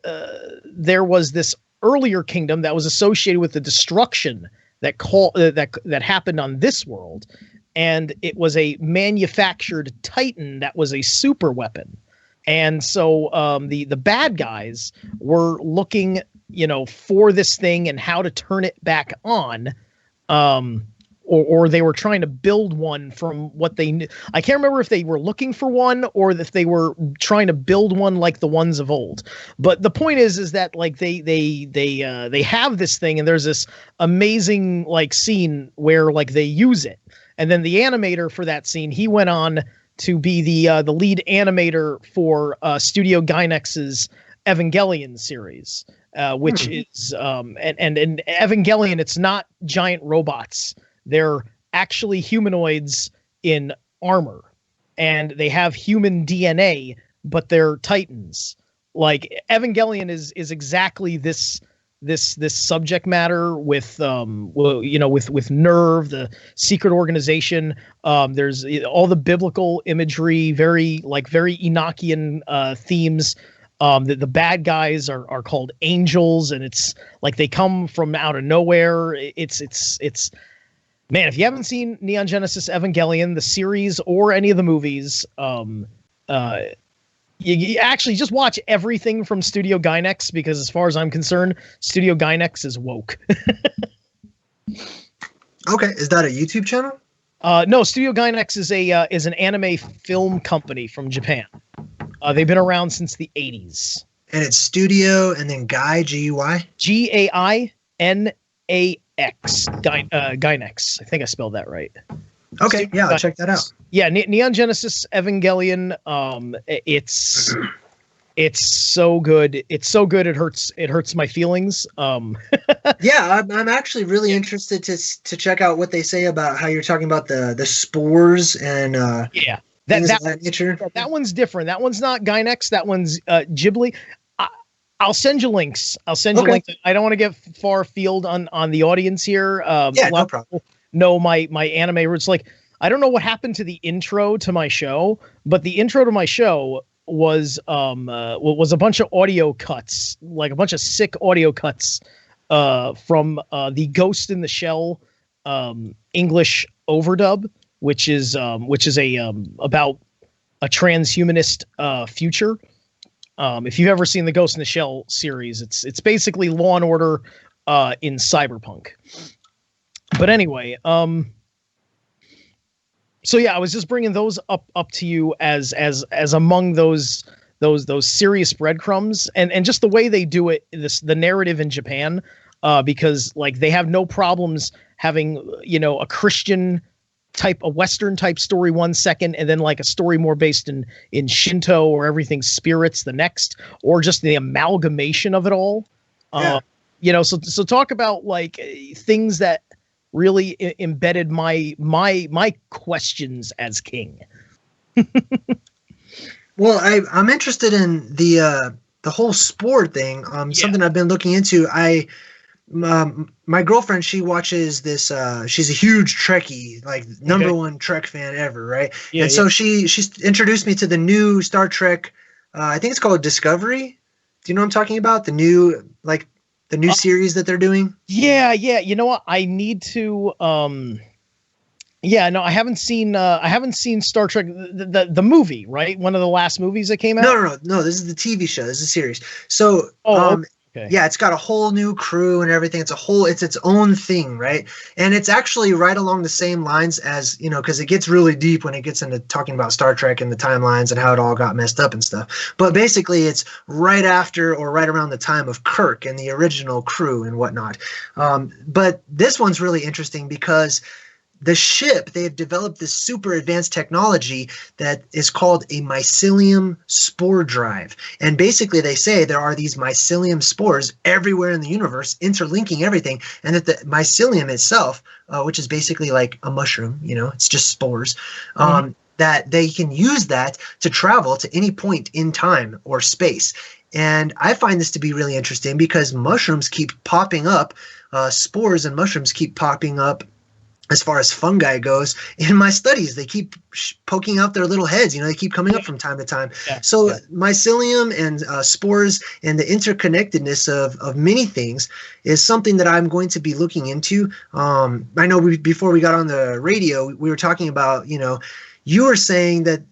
[SPEAKER 4] there was this earlier kingdom that was associated with the destruction that happened on this world, and it was a manufactured Titan that was a super weapon, and so the bad guys were looking for this thing and how to turn it back on. Or they were trying to build one from what they knew. I can't remember if they were looking for one or if they were trying to build one like the ones of old. But the point is that like they have this thing, and there's this amazing like scene where like they use it, and then the animator for that scene, he went on to be the lead animator for Studio Gainax's Evangelion series, which is and Evangelion. It's not giant robots. They're actually humanoids in armor, and they have human DNA, but they're Titans. Like Evangelion is exactly this subject matter with with Nerve, the secret organization. There's all the biblical imagery, very Enochian themes. The bad guys are called angels, and it's like they come from out of nowhere. It's man, if you haven't seen Neon Genesis Evangelion, the series, or any of the movies, you actually just watch everything from Studio Gainax, because as far as I'm concerned, Studio Gainax is woke.
[SPEAKER 5] Okay, is that a YouTube channel?
[SPEAKER 4] No, Studio Gainax is an anime film company from Japan. They've been around since the 80s.
[SPEAKER 5] And it's Studio and then Guy, G-U-Y?
[SPEAKER 4] Gainax. Gainax. I think I spelled that right.
[SPEAKER 5] Okay, yeah, I'll check that out.
[SPEAKER 4] Yeah, Neon Genesis Evangelion. It's so good. It's so good. It hurts my feelings.
[SPEAKER 5] Yeah, I'm actually really interested to check out what they say about how you're talking about the spores and that nature.
[SPEAKER 4] That one's different. That one's not Gainax. That one's Ghibli. I'll send you links. Links. I don't want to get far afield on the audience here.
[SPEAKER 5] No problem.
[SPEAKER 4] Know my anime roots. Like, I don't know what happened to the intro to my show, but the intro to my show was a bunch of audio cuts, like a bunch of sick audio cuts from the Ghost in the Shell English overdub, which is about a transhumanist future. If you've ever seen the Ghost in the Shell series, it's basically Law and Order in cyberpunk. But anyway, so yeah, I was just bringing those up to you as among those serious breadcrumbs, and just the way they do it, the narrative in Japan, because like they have no problems having a Christian type, a Western type story 1 second, and then like a story more based in Shinto or everything's spirits the next, or just the amalgamation of it all. So talk about like things that really embedded my questions as king.
[SPEAKER 5] Well, I'm interested in the whole sport thing. Something I've been looking into. My girlfriend, she watches this. She's a huge Trekkie, like number one Trek fan ever, right? So she introduced me to the new Star Trek. I think it's called Discovery. Do you know what I'm talking about? The new series that they're doing. Yeah.
[SPEAKER 4] You know what? I need to. I haven't seen Star Trek the movie, right? One of the last movies that came out.
[SPEAKER 5] No. This is the TV show. This is a series. So, it's got a whole new crew and everything. It's its own thing, right? And it's actually right along the same lines as, because it gets really deep when it gets into talking about Star Trek and the timelines and how it all got messed up and stuff. But basically, it's right after or right around the time of Kirk and the original crew and whatnot. But this one's really interesting because the ship, they've developed this super advanced technology that is called a mycelium spore drive. And basically they say there are these mycelium spores everywhere in the universe, interlinking everything, and that the mycelium itself, which is basically like a mushroom, it's just spores, that they can use that to travel to any point in time or space. And I find this to be really interesting because mushrooms keep popping up, spores and mushrooms keep popping up as far as fungi goes in my studies. They keep poking out their little heads, they keep coming up from time to time. Mycelium and spores and the interconnectedness of many things is something that I'm going to be looking into. I know before we got on the radio, we were talking about, you were saying that,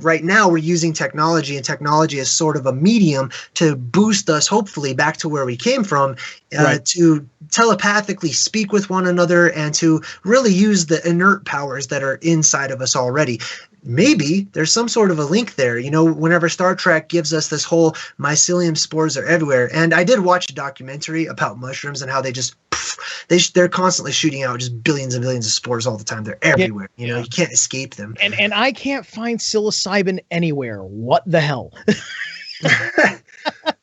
[SPEAKER 5] right now we're using technology, and technology is sort of a medium to boost us, hopefully, back to where we came from, to telepathically speak with one another and to really use the inert powers that are inside of us already. Maybe there's some sort of a link there, whenever Star Trek gives us this whole mycelium spores are everywhere. And I did watch a documentary about mushrooms and how they just, they're constantly shooting out just billions and billions of spores all the time. They're everywhere. You can't escape them.
[SPEAKER 4] And I can't find psilocybin anywhere. What the hell?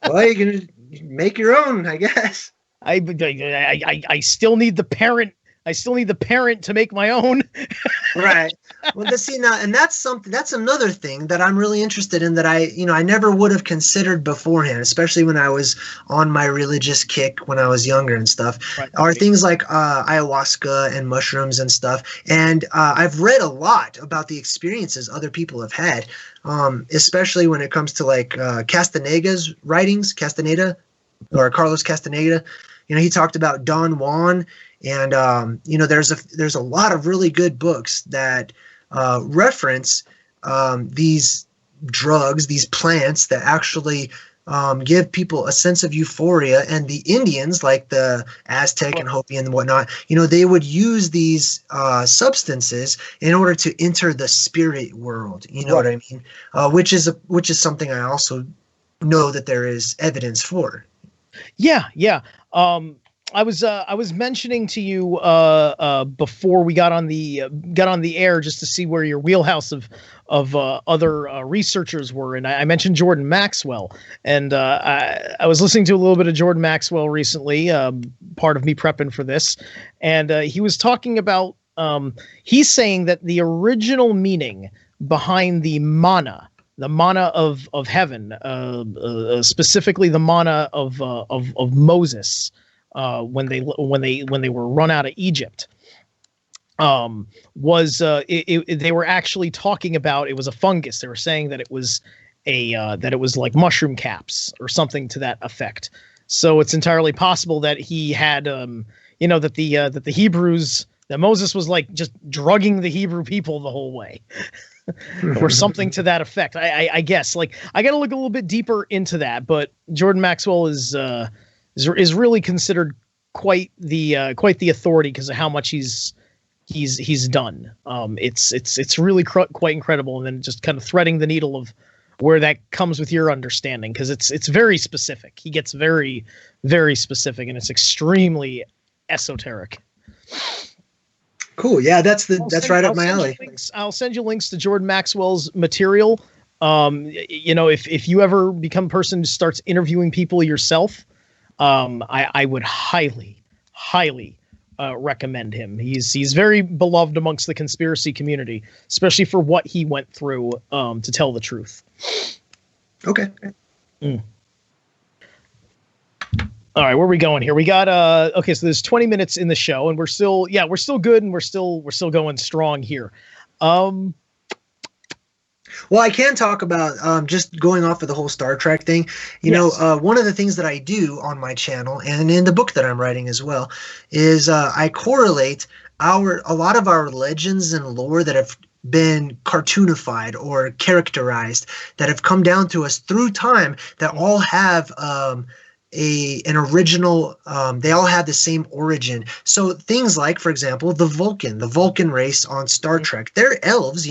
[SPEAKER 5] Well, you can make your own, I guess.
[SPEAKER 4] I still need the parent. I still need the parent to make my own.
[SPEAKER 5] Right. Well, and that's another thing that I'm really interested in that I never would have considered beforehand, especially when I was on my religious kick when I was younger and stuff, are things like ayahuasca and mushrooms and stuff. And I've read a lot about the experiences other people have had, especially when it comes to like Castaneda's writings, Carlos Castaneda. He talked about Don Juan. And, there's a lot of really good books that reference these drugs, these plants that actually give people a sense of euphoria. And the Indians, like the Aztec and Hopi and whatnot, they would use these substances in order to enter the spirit world. You know what I mean? Which is something I also know that there is evidence for.
[SPEAKER 4] Yeah. I was mentioning to you before we got on the air, just to see where your wheelhouse of other researchers were, and I mentioned Jordan Maxwell, and I was listening to a little bit of Jordan Maxwell recently, part of me prepping for this, and he was talking about he's saying that the original meaning behind the manna of heaven, specifically the manna of Moses. When they were run out of Egypt, they were actually talking about, it was a fungus. They were saying that it was that it was like mushroom caps or something to that effect. So it's entirely possible that he had that the Hebrews, that Moses was like just drugging the Hebrew people the whole way. Or something to that effect. I guess, like, I got to look a little bit deeper into that, but Jordan Maxwell is really considered quite the authority because of how much he's done. It's really quite incredible, and then just kind of threading the needle of where that comes with your understanding, because it's very specific. He gets very, very specific, and it's extremely esoteric.
[SPEAKER 5] Cool. Yeah, that's right up my alley.
[SPEAKER 4] I'll send you links to Jordan Maxwell's material. If you ever become a person who starts interviewing people yourself, I would highly recommend him. He's very beloved amongst the conspiracy community, especially for what he went through to tell the truth.
[SPEAKER 5] Okay.
[SPEAKER 4] All right, where are we going here? We got okay, so there's 20 minutes in the show, and we're still good, and we're still going strong here. Well,
[SPEAKER 5] I can talk about just going off of the whole Star Trek thing. You know, one of the things that I do on my channel and in the book that I'm writing as well is I correlate a lot of our legends and lore that have been cartoonified or characterized, that have come down to us through time, that all have an original, they all have the same origin. So things like, for example, the Vulcan race on Star Trek, they're elves.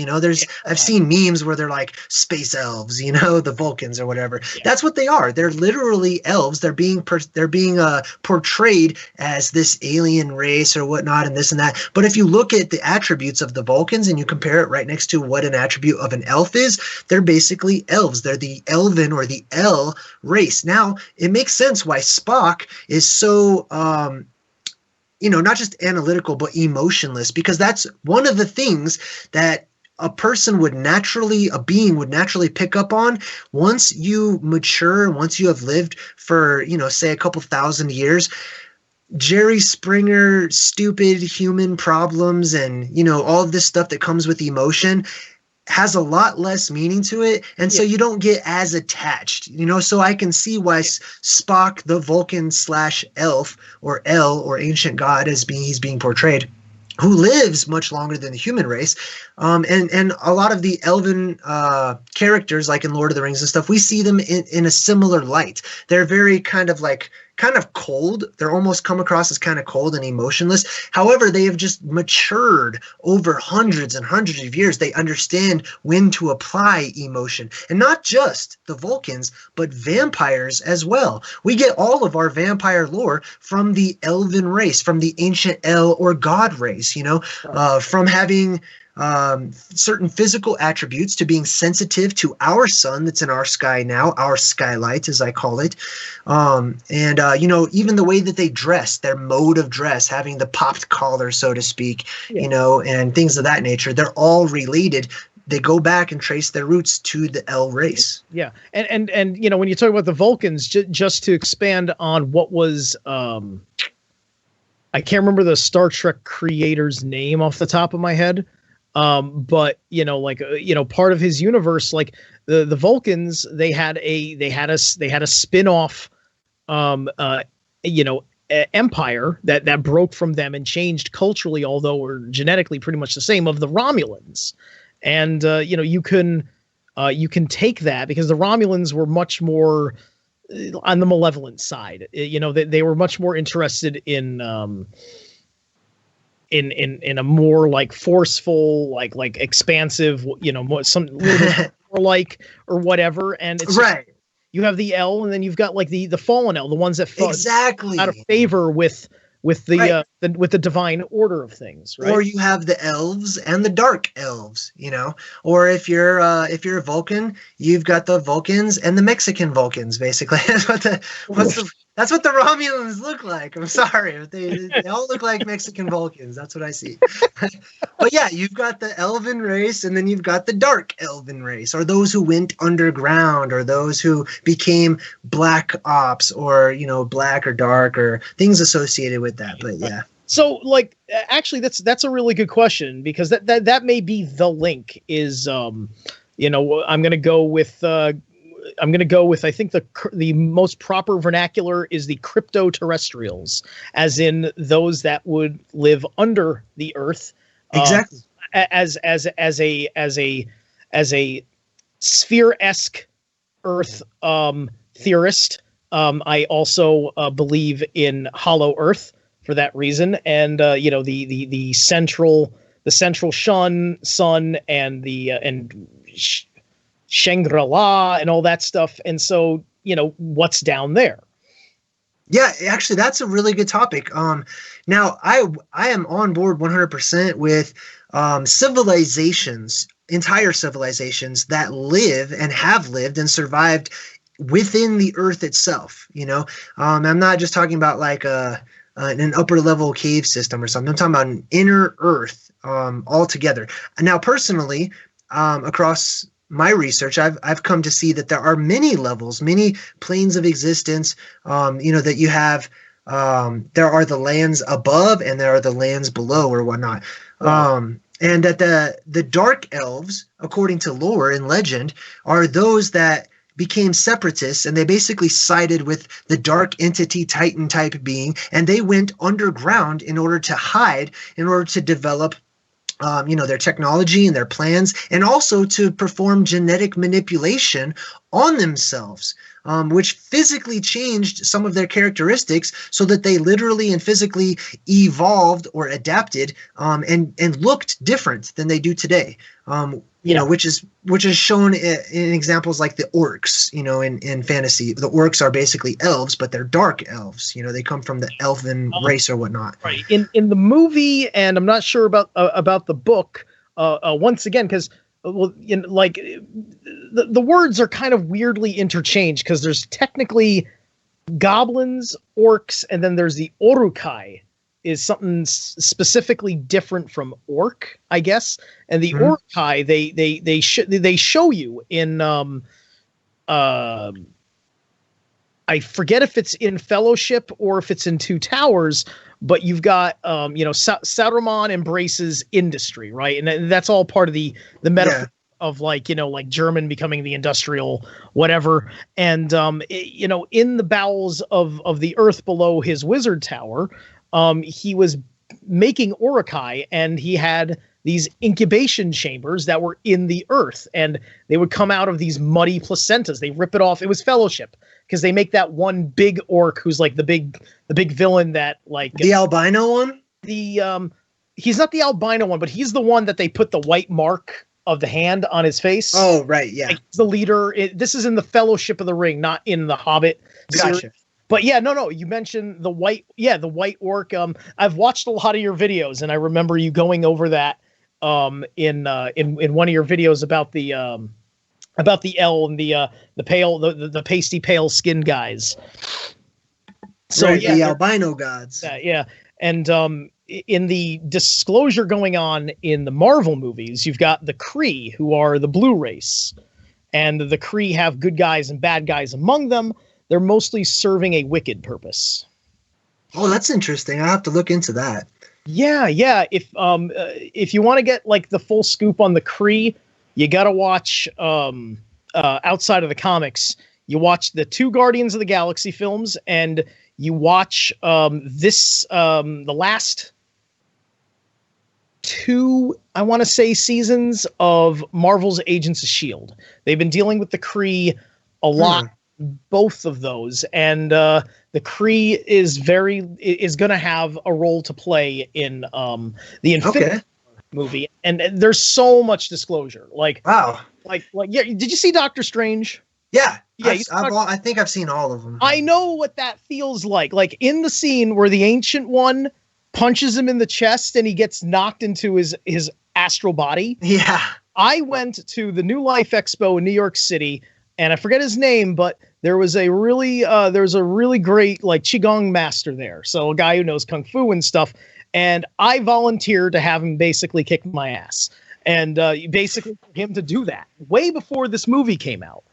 [SPEAKER 5] I've seen memes where they're like space elves, the Vulcans or whatever. That's what they are. They're literally elves. They're being portrayed as this alien race or whatnot, and this and that. But if you look at the attributes of the Vulcans and you compare it right next to what an attribute of an elf is, they're basically elves. They're the elven or the El race. Now, it makes sense why Spock is so not just analytical but emotionless, because that's one of the things that a being would naturally pick up on once you mature, once you have lived for say a couple thousand years. Jerry Springer stupid human problems and all of this stuff that comes with emotion has a lot less meaning to it, and so you don't get as attached, so I can see why Spock, the Vulcan / elf or El or ancient god, he's being portrayed, who lives much longer than the human race, and a lot of the elven characters, like in Lord of the Rings and stuff, we see them in a similar light. They're very kind of cold. They're almost come across as kind of cold and emotionless. However, they have just matured over hundreds and hundreds of years. They understand when to apply emotion. And not just the Vulcans, but vampires as well. We get all of our vampire lore from the elven race, from the ancient El or god race, from having certain physical attributes to being sensitive to our sun that's in our sky now, our skylight as I call it, and even the way that they dress, their mode of dress, having the popped collar, so to speak, and things of that nature, they're all related. They go back and trace their roots to the El race.
[SPEAKER 4] Yeah, and when you talk about the Vulcans, just to expand on what was I can't remember the Star Trek creator's name off the top of my head. But part of his universe, like the Vulcans, they had a spin-off, empire that broke from them and changed culturally, although we're genetically pretty much the same, of the Romulans. And, you can take that, because the Romulans were much more on the malevolent side. You know, they were much more interested in a more like forceful, like expansive, you know, more more like or whatever. And it's
[SPEAKER 5] right.
[SPEAKER 4] You have the L, and then you've got like the fallen L, the ones that fall
[SPEAKER 5] exactly
[SPEAKER 4] out of favor with the divine order of things, right?
[SPEAKER 5] Or you have the elves and the dark elves, you know. Or if you're a Vulcan, you've got the Vulcans and the Mexican Vulcans. Basically, that's what the Romulans look like. I'm sorry, but they all look like Mexican Vulcans. That's what I see. But yeah, you've got the elven race, and then you've got the dark elven race, or those who went underground, or those who became black ops, or you know, black or dark, or things associated with that. But yeah.
[SPEAKER 4] So like, actually, that's a really good question, because that may be the link. Is you know, I'm gonna go with I think the most proper vernacular is the crypto-terrestrials, as in those that would live under the earth.
[SPEAKER 5] Exactly.
[SPEAKER 4] As a sphere-esque earth theorist, I also believe in hollow earth for that reason, and you know, the central sun and Shangri-La and all that stuff. And so, you know, what's down there?
[SPEAKER 5] Yeah, actually, that's a really good topic. Now I am on board 100% with civilizations, entire civilizations that live and have lived and survived within the earth itself. You know, I'm not just talking about like an upper level cave system or something. I'm talking about an inner earth altogether. Now, personally, across my research, I've come to see that there are many levels, many planes of existence. You know, that you have. There are the lands above and there are the lands below, or whatnot. And that the dark elves, according to lore and legend, are those that became separatists, and they basically sided with the dark entity Titan type being, and they went underground in order to hide, in order to develop you know, their technology and their plans, and also to perform genetic manipulation on themselves, which physically changed some of their characteristics so that they literally and physically evolved or adapted and looked different than they do today. You know, which is shown in examples like the orcs, you know, in fantasy. The orcs are basically elves, but they're dark elves. You know, they come from the elven race or whatnot.
[SPEAKER 4] Right. In the movie, and I'm not sure about the book, once again, because well, you know, like the words are kind of weirdly interchanged, because there's technically goblins, orcs, and then there's the Orukai, is something specifically different from orc, I guess. And the Orukai, they show you in I forget if it's in Fellowship or if it's in Two Towers, but you've got you know, Saruman embraces industry, right? And that's all part of the metaphor of, like, you know, like German becoming the industrial whatever. And you know, in the bowels of the earth below his wizard tower, he was making Orukai, and he had these incubation chambers that were in the earth, and they would come out of these muddy placentas. They rip it off. It was Fellowship, because they make that one big orc who's like the big villain that, like,
[SPEAKER 5] the albino one.
[SPEAKER 4] He's not the albino one, but he's the one that they put the white mark of the hand on his face.
[SPEAKER 5] Oh, right, yeah.
[SPEAKER 4] Like, the leader. This is in the Fellowship of the Ring, not in the Hobbit series.
[SPEAKER 5] Gotcha.
[SPEAKER 4] But yeah, no, you mentioned the white orc. I've watched a lot of your videos, and I remember you going over that in one of your videos about the L and the pale, the pasty pale skin guys. So
[SPEAKER 5] right, the albino gods.
[SPEAKER 4] Yeah. And in the disclosure going on in the Marvel movies, you've got the Kree, who are the blue race, and the Kree have good guys and bad guys among them. They're mostly serving a wicked purpose.
[SPEAKER 5] Oh, that's interesting. I'll have to look into that.
[SPEAKER 4] Yeah. If you want to get like the full scoop on the Kree, you got to watch outside of the comics. You watch the 2 Guardians of the Galaxy films, and you watch the last 2, I want to say, seasons of Marvel's Agents of S.H.I.E.L.D. They've been dealing with the Kree a lot both of those, and the Kree is going to have a role to play in the Infinity movie, and there's so much disclosure. Like,
[SPEAKER 5] wow,
[SPEAKER 4] like yeah. Did you see Doctor Strange?
[SPEAKER 5] Yeah,
[SPEAKER 4] yeah.
[SPEAKER 5] I think I've seen all of them.
[SPEAKER 4] I know what that feels like. Like in the scene where the Ancient One punches him in the chest and he gets knocked into his astral body.
[SPEAKER 5] Yeah.
[SPEAKER 4] I went to the New Life Expo in New York City, and I forget his name, but there was a really great like Qigong master there. So a guy who knows Kung Fu and stuff. And I volunteered to have him basically kick my ass. And basically for him to do that way before this movie came out.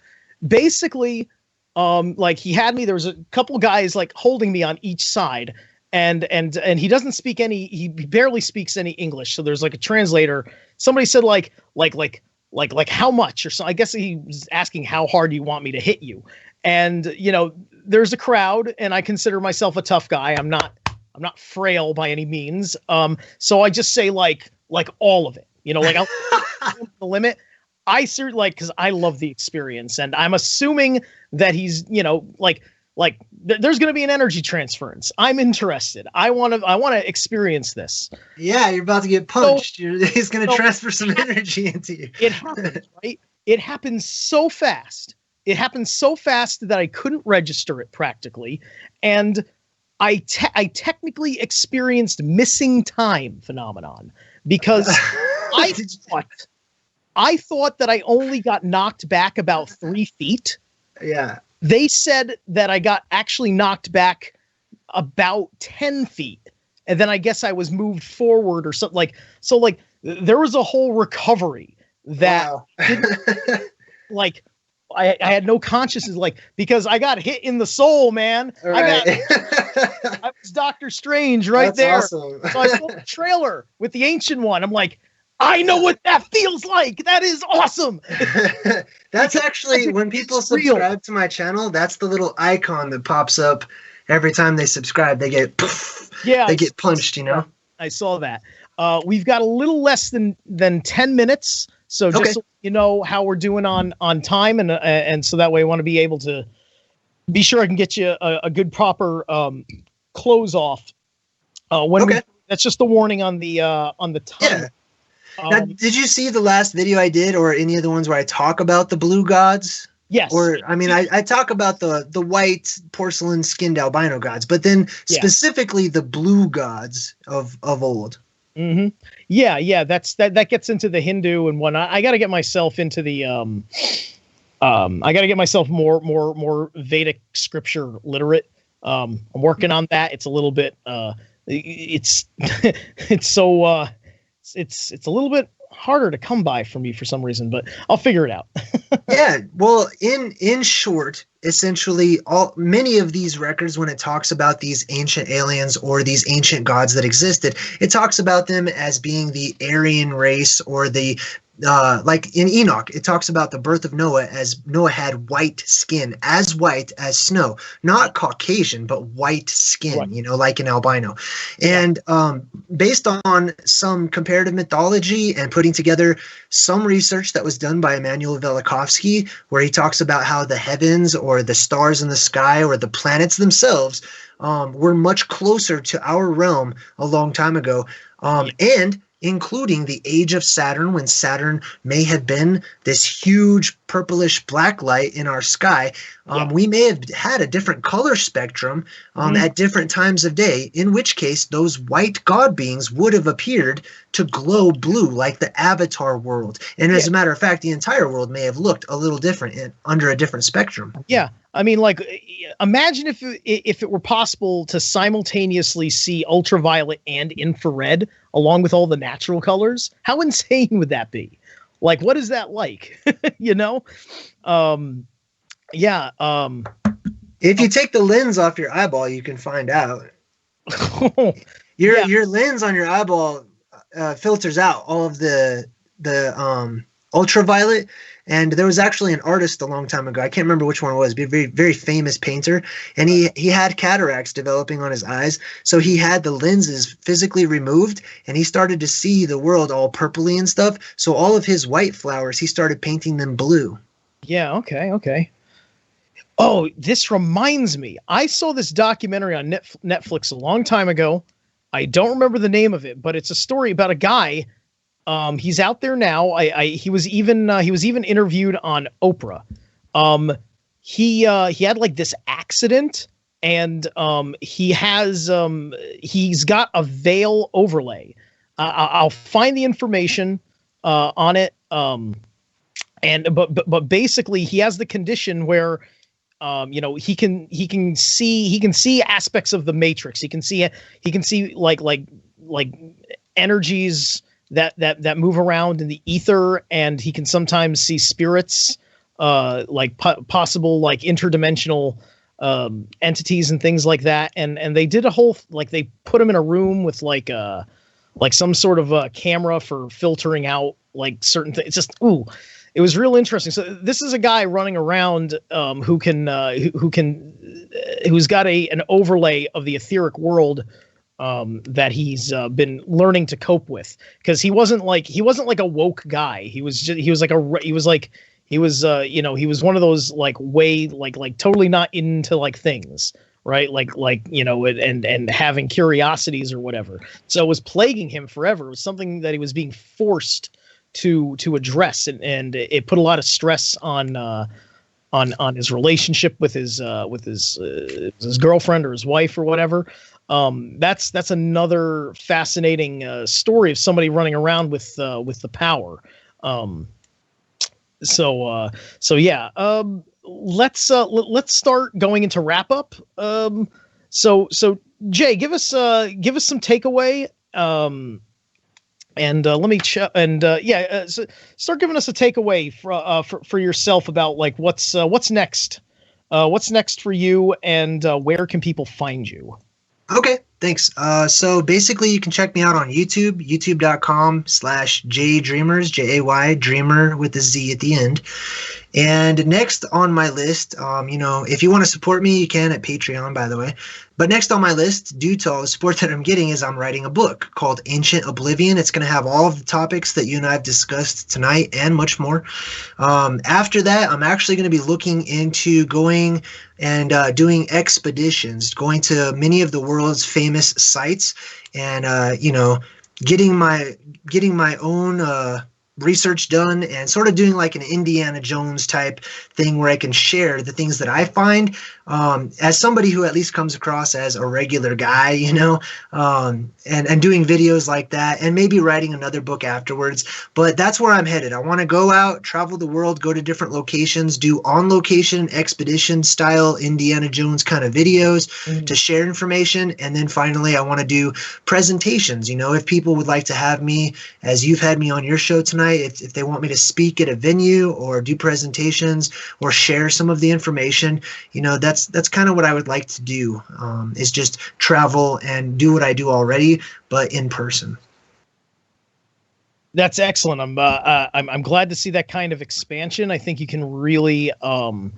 [SPEAKER 4] Basically, like he had me, there was a couple guys like holding me on each side. And he doesn't speak he barely speaks any English. So there's like a translator. Somebody said like how much or so. I guess he was asking how hard you want me to hit you. And, you know, there's a crowd and I consider myself a tough guy. I'm not frail by any means. So I just say like all of it, you know, like I'll the limit. I certainly like, cause I love the experience and I'm assuming that he's, you know, like there's going to be an energy transference. I'm interested. I want to experience this.
[SPEAKER 5] Yeah. You're about to get punched. He's going to transfer some energy into you.
[SPEAKER 4] It happens, right? It happens so fast. It happened so fast that I couldn't register it practically. And I technically experienced missing time phenomenon because I thought that I only got knocked back about 3 feet.
[SPEAKER 5] Yeah.
[SPEAKER 4] They said that I got actually knocked back about 10 feet. And then I guess I was moved forward or something like there was a whole recovery that like I had no consciousness, like, because I got hit in the soul, man.
[SPEAKER 5] Right.
[SPEAKER 4] I was Doctor Strange right there.
[SPEAKER 5] Awesome.
[SPEAKER 4] So I saw the trailer with the Ancient One. I'm like, I know what that feels like. That is awesome.
[SPEAKER 5] That's actually, when people subscribe to my channel, that's the little icon that pops up every time they subscribe. They get, they get punched, you know?
[SPEAKER 4] I saw that. We've got a little less than 10 minutes. So just so you know how we're doing on time. And so that way I want to be able to be sure I can get you a good proper close off. That's just the warning on the time.
[SPEAKER 5] Yeah. Now, did you see the last video I did or any of the ones where I talk about the blue gods?
[SPEAKER 4] Yes.
[SPEAKER 5] Or, I mean, I talk about the white porcelain skinned albino gods, but then specifically the blue gods of old.
[SPEAKER 4] Mm-hmm. Yeah. That gets into the Hindu and whatnot. I got to get myself into the, I got to get myself more Vedic scripture literate. I'm working on that. It's a little bit, it's so, it's a little bit harder to come by for me for some reason, but I'll figure it out.
[SPEAKER 5] Yeah. Well, in short, essentially many of these records, when it talks about these ancient aliens or these ancient gods that existed, it talks about them as being the Aryan race or the like in Enoch, it talks about the birth of Noah as Noah had white skin, as white as snow, not Caucasian, but white skin, you know, like an albino. And based on some comparative mythology and putting together some research that was done by Immanuel Velikovsky, where he talks about how the heavens or the stars in the sky or the planets themselves were much closer to our realm a long time ago. And including the age of Saturn, when Saturn may have been this huge purplish black light in our sky. We may have had a different color spectrum at different times of day, in which case those white god beings would have appeared to glow blue like the Avatar world. And as a matter of fact, the entire world may have looked a little different under a different spectrum.
[SPEAKER 4] Yeah. I mean, like, imagine if it were possible to simultaneously see ultraviolet and infrared along with all the natural colors. How insane would that be? Like, what is that like? You know?
[SPEAKER 5] If you take the lens off your eyeball, you can find out. Your lens on your eyeball filters out all of the ultraviolet. And there was actually an artist a long time ago, I can't remember which one it was, but a very, very famous painter, and he had cataracts developing on his eyes, so he had the lenses physically removed, and he started to see the world all purpley and stuff, so all of his white flowers, he started painting them blue.
[SPEAKER 4] Yeah, okay. Oh, this reminds me. I saw this documentary on Netflix a long time ago. I don't remember the name of it, but it's a story about a guy. He's out there now. He was even interviewed on Oprah. He had like this accident, and he's got a veil overlay. I'll find the information on it. But basically he has the condition where he can see aspects of the Matrix. He can see like energies that move around in the ether, and he can sometimes see spirits, possible like interdimensional entities and things like that. And they did a whole they put him in a room with like some sort of a camera for filtering out like certain things. It's just it was real interesting. So this is a guy running around who's got an overlay of the etheric world that he's been learning to cope with, because he wasn't like a woke guy. He was one of those like way like totally not into like things, right? And having curiosities or whatever. So it was plaguing him forever. It was something that he was being forced to address, and it put a lot of stress on his relationship with his girlfriend or his wife or whatever. That's another fascinating story of somebody running around with the power. So yeah. Let's start going into wrap up. So Jay, give us some takeaway. Let me check. So start giving us a takeaway for yourself about like what's next. What's next for you, and where can people find you?
[SPEAKER 5] Okay, thanks. So basically you can check me out on YouTube, youtube.com/JayDreamerz, Jay, Dreamer with a Z at the end. And next on my list, if you want to support me, you can at Patreon, by the way. But next on my list, due to all the support that I'm getting, is I'm writing a book called Ancient Oblivion. It's going to have all of the topics that you and I have discussed tonight and much more. After that, I'm actually going to be looking into going and doing expeditions, going to many of the world's famous sites, and getting my own research done, and sort of doing like an Indiana Jones type thing where I can share the things that I find as somebody who at least comes across as a regular guy, and doing videos like that, and maybe writing another book afterwards. But that's where I'm headed. I want to go out, travel the world, go to different locations, do on-location expedition style Indiana Jones kind of videos to share information. And then finally, I want to do presentations. If people would like to have me, as you've had me on your show tonight, if they want me to speak at a venue or do presentations or share some of the information, that's kind of what I would like to do, is just travel and do what I do already, but in person.
[SPEAKER 4] That's excellent. I'm glad to see that kind of expansion. I think you can really to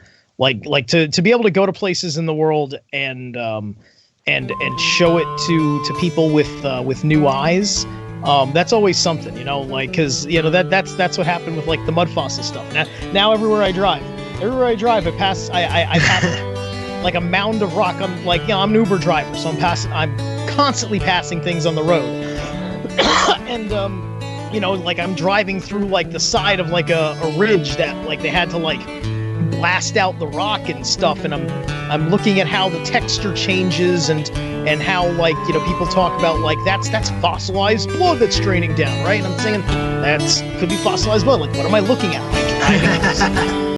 [SPEAKER 4] be able to go to places in the world and show it to people with new eyes. That's always something, because that's what happened with like the mud fossil stuff. Now everywhere I drive, I pass like a mound of rock. I'm an Uber driver, so I'm constantly passing things on the road, and I'm driving through like the side of like a ridge that like they had to like blast out the rock and stuff, and I'm looking at how the texture changes and how people talk about like that's fossilized blood that's draining down, right? And I'm saying could be fossilized blood. Like, what am I looking at?